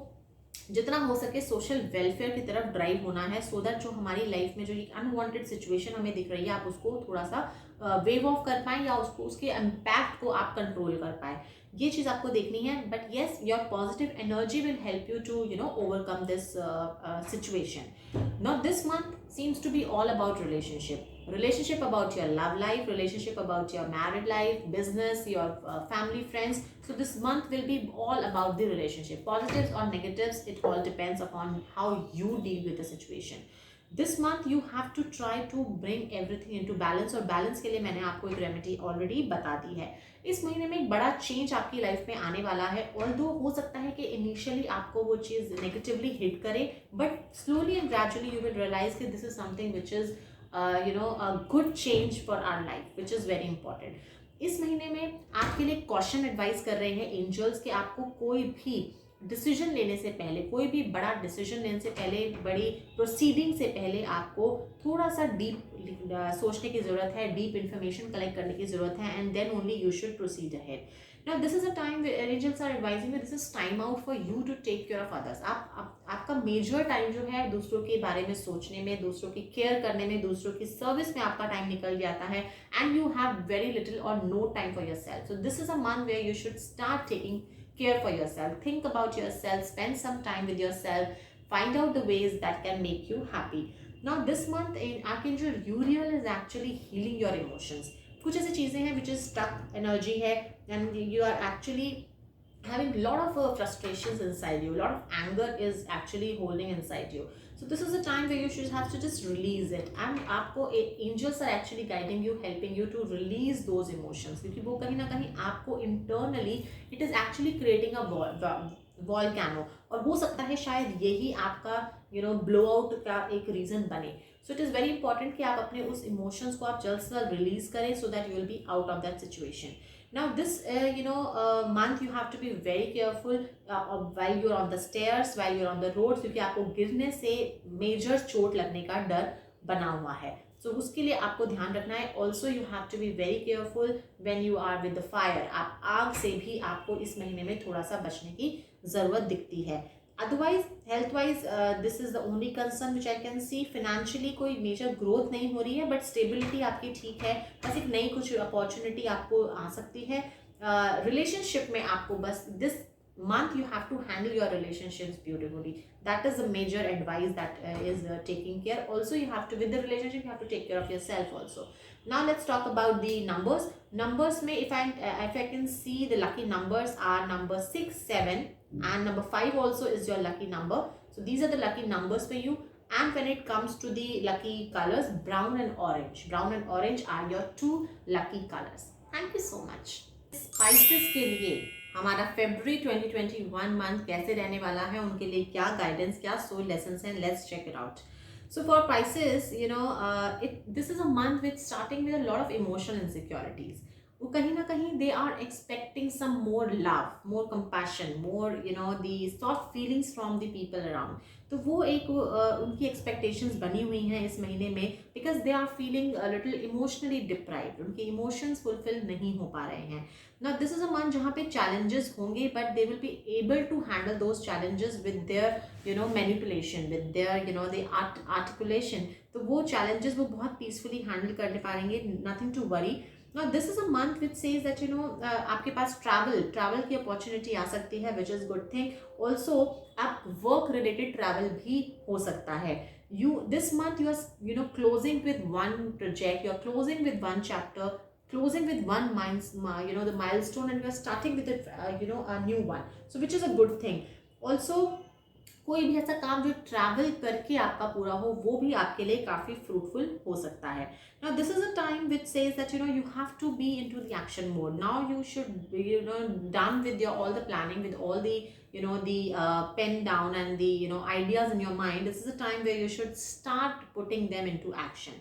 जितना हो सके सोशल वेलफेयर की तरफ ड्राइव होना है, सो दैट जो हमारी लाइफ में जो एक अनवांटेड सिचुएशन हमें दिख रही है आप उसको थोड़ा सा वेव ऑफ कर पाएँ या उसको उसके इम्पैक्ट को आप कंट्रोल कर पाए। ये चीज़ आपको देखनी है। But yes, your positive energy will help you to overcome this situation. Now this month seems to be all about relationship about your love life, relationship about your married life, business, your family, friends. So this month will be all about the relationship, positives or negatives, it all depends upon how you deal with the situation. This month you have to try to bring everything into balance, और balance के लिए मैंने आपको एक रेमेडी ऑलरेडी बता दी है। इस महीने में एक बड़ा चेंज आपकी लाइफ में आने वाला है। ऑल्दो हो सकता है कि इनिशियली आपको वो चीज़ नेगेटिवली हिट करे, but slowly and gradually you will realise कि this is something which is a good change for our life, which is very important. इस महीने में आपके लिए कॉशन एडवाइस कर रहे हैं एंजल्स कि आपको कोई भी डिसीजन लेने से पहले, कोई भी बड़ा डिसीजन लेने से पहले, बड़ी प्रोसीडिंग से पहले आपको थोड़ा सा डीप सोचने की ज़रूरत है, डीप इन्फॉर्मेशन कलेक्ट करने की ज़रूरत है, and then only you should proceed ahead. Now this is a time where angels are advising you, this is time out for you to take care of others. आपका मेजर टाइम जो है दूसरों के बारे में सोचने में, दूसरों की केयर करने में, दूसरों की सर्विस में आपका टाइम निकल जाता है, and you have very little और no time for your self. So this is a month where you should start taking care for yourself. Think about yourself, spend some time with yourself, find out the ways that can make you happy. Now this month Archangel Uriel is actually healing your emotions. कुछ ऐसी चीज़ें हैं which is stuck energy है, and you are actually having lot of frustrations inside you, lot of anger is actually holding inside you. So this is a time where you should have to just release it, and आपको angels are actually guiding you, helping you to release those emotions, क्योंकि वो कहीं ना कहीं आपको internally it is actually creating a volcano, और हो सकता है शायद यही आपका blow out का एक reason बने. So it is very important कि आप अपने उस emotions को आप जल्द से जल्द release करें, so that you will be out of that situation. Now this month you have to be very careful while you're on the stairs, while you're on the roads, क्योंकि आपको गिरने से मेजर चोट लगने का डर बना हुआ है. So उसके लिए आपको ध्यान रखना है. Also you have to be very careful when you are with the fire. आप आग से भी आपको इस महीने में थोड़ा सा बचने की ज़रूरत दिखती है. Otherwise, health wise, this is the only concern which I can see. Financially कोई मेजर ग्रोथ नहीं हो रही है, बट स्टेबिलिटी आपकी ठीक है. बस एक नई कुछ अपॉर्चुनिटी आपको आ सकती है. रिलेशनशिप में आपको बस this month you have to handle your relationships beautifully. That is the major advice that is taking care. Also you have to, with the relationship you have to take care of yourself also. Now let's talk about the numbers. Numbers may, if I can see, the lucky numbers are number 6, 7, and number 5 also is your lucky number. So these are the lucky numbers for you. And when it comes to the lucky colors, brown and orange, brown and orange are your 2 lucky colors. Thank you so much. Spices के लिए हमारा February 2021 मंथ कैसे रहने वाला है, उनके लिए क्या गाइडेंस, क्या सोल लेसन्स हैं, let's check it out. So for Pisces, this is a month with starting with a lot of emotional insecurities. वो कहीं ना कहीं they are expecting some more love, more compassion, more the soft feelings from the people around. तो वो एक उनकी expectations बनी हुई हैं इस महीने में, because they are feeling a little emotionally deprived. उनके emotions fulfill नहीं हो पा रहे हैं. Now this is a month जहाँ पे challenges होंगे, but they will be able to handle those challenges with their manipulation, with their the articulation. तो वो challenges वो बहुत peacefully handle कर पाएंगे. Nothing to worry. Now this is a month which says that आपके पास travel की opportunity आ सकती है, which is good thing. Also आप work related travel भी हो सकता है. This month you are closing with one project, you are closing with one chapter, closing with one the milestone, and you are starting with a new one, so which is a good thing. Also कोई भी ऐसा काम जो ट्रैवल करके आपका पूरा हो, वो भी आपके लिए काफ़ी फ्रूटफुल हो सकता है. Now this is a time which says that you have to be into the action mode. Now you should be done with your all the planning, with all the the pen down and the ideas in your mind. This is a time where you should start putting them into action.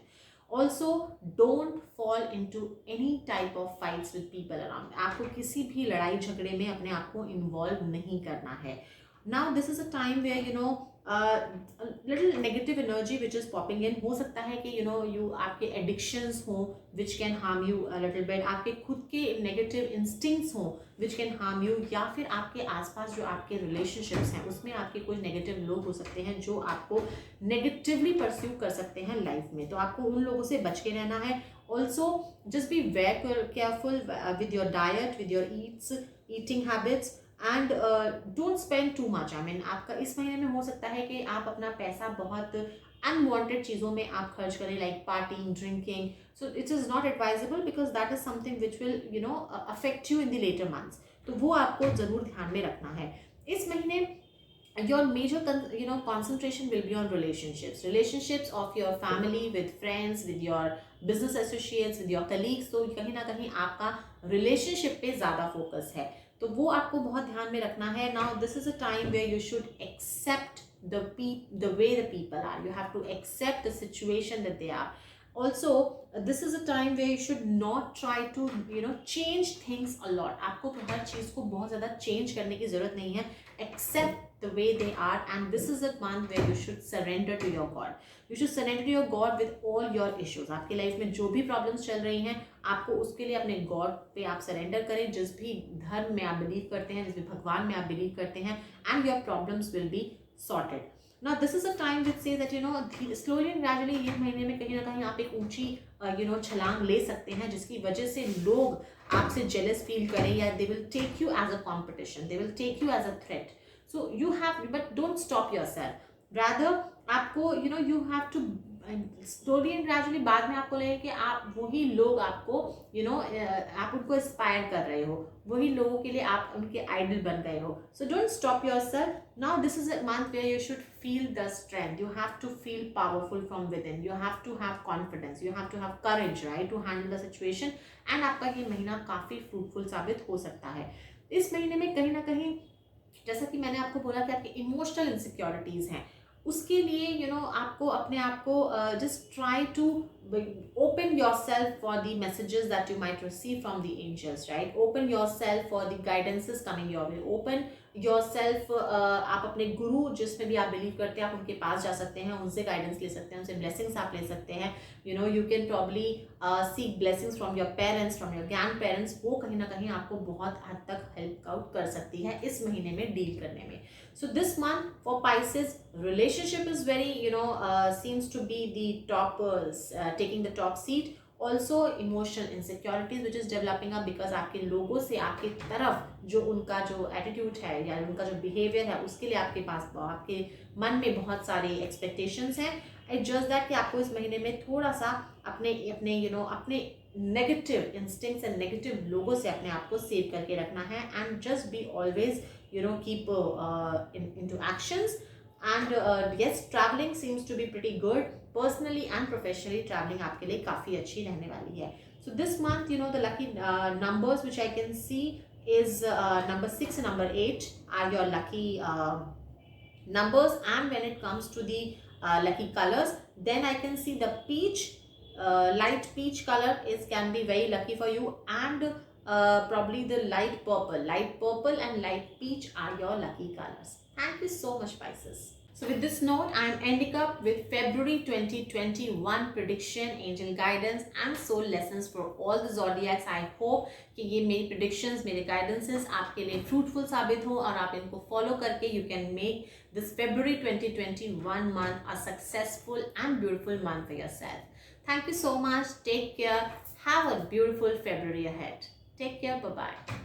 Also don't fall into any type of fights with people around. आपको किसी भी लड़ाई झगड़े में अपने आप को इन्वॉल्व नहीं करना है. Now this is a time where a little negative energy which is popping in. हो सकता है कि you आपके addictions हो which can harm you a little bit, आपके खुद के negative instincts हो which can harm you, या फिर आपके आसपास जो आपके relationships हैं उसमें आपके कुछ negative लोग हो सकते हैं जो आपको negatively pursue कर सकते हैं लाइफ में. तो आपको उन लोगों से बच के रहना है. Also just be very careful with your diet, with your eating habits. And don't spend too much. आपका इस महीने में हो सकता है कि आप अपना पैसा बहुत अनवांटेड चीज़ों में आप खर्च करें, like partying, drinking. So it is not advisable because that is something which will affect you in the later months. तो वो आपको ज़रूर ध्यान में रखना है. इस महीने your major concentration will be on relationships of your family, with friends, with your business associates, with your colleagues. तो कहीं ना कहीं आपका relationship पे ज़्यादा फोकस है, तो वो आपको बहुत ध्यान में रखना है. Now this is a time where you should accept the way the people are. You have to accept the situation that they are. Also this is a time where you should not try to change things a lot. आपको हर चीज़ को बहुत ज़्यादा change करने की ज़रूरत नहीं है. Accept the way they are, and this is a month where you should surrender to your God. You should surrender to your God with all your issues. आपकी लाइफ में जो भी प्रॉब्लम्स चल रही हैं, आपको उसके लिए अपने गॉड पे आप सरेंडर करें. जिस भी धर्म में आप बिलीव करते हैं, जिस भी भगवान में आप बिलीव करते हैं, and your problems will be sorted. Now this is a time which says that slowly and gradually ये महीने में कहीं ना कहीं आप एक ऊंची छलांग ले सकते हैं, जिसकी वजह से लोग आपसे जेलस फील करें, या they will take you as a competition, they will take you as a threat. So you have, but don't stop yourself. Rather आपको you have to slowly and gradually बाद में आपको लगे कि आप वही लोग आपको आप उनको इंस्पायर कर रहे हो, वही लोगों के लिए आप उनके आइडल बन गए हो. So don't stop yourself. Now this is a month where you should feel the strength. You have to feel powerful from within. You have to have confidence, you have to have courage, right, to handle the situation. And आपका ये महीना काफ़ी फ्रूटफुल साबित हो सकता है. इस महीने में कहीं ना कहीं, जैसा कि मैंने आपको बोला कि आपकी इमोशनल इनसिक्योरिटीज़ हैं, उसके लिए आपको अपने आप को just try to open yourself for the messages that you might receive from the angels, right? Open yourself for the guidances coming your way. Open yourself. आप अपने गुरु जिसमें भी आप बिलीव करते हैं, आप उनके पास जा सकते हैं, उनसे गाइडेंस ले सकते हैं, उनसे ब्लेसिंग्स आप ले सकते हैं. You can probably seek blessings from your parents, from your grandparents. वो कहीं ना कहीं आपको बहुत हद तक हेल्प आउट कर सकती है इस महीने में डील करने में. So this month for Pisces, relationship is very seems to be the top taking the top seat. Also emotional insecurities which is developing up, because आपके लोगों से आपकी तरफ जो उनका जो एटीट्यूड है या उनका जो बिहेवियर है उसके लिए आपके पास आपके मन में बहुत सारी एक्सपेक्टेशंस हैं. इट जस्ट दैट कि आपको इस महीने में थोड़ा सा अपने अपने अपने नेगेटिव इंस्टिंक्ट्स एंड नेगेटिव लोगों से अपने आप को सेव करके रखना है. And just be always keep into actions. And yes, traveling seems to be pretty good. Personally and professionally, traveling आपके लिए काफ़ी अच्छी रहने वाली है. So this month, the lucky numbers which I can see is number 6 and number 8 are your lucky numbers. And when it comes to the lucky colors, then I can see the peach, light peach color can be very lucky for you. And probably the light purple and light peach are your lucky colors. Thank you so much, Pisces. So with this note, I am ending up with February 2021 prediction, angel guidance and soul lessons for all the zodiacs. I hope कि ये मेरी predictions, मेरे guidances आपके लिए fruitful साबित हो और आप इनको follow करके you can make this February 2021 month a successful and beautiful month for yourself. Thank you so much. Take care. Have a beautiful February ahead. Take care. Bye-bye.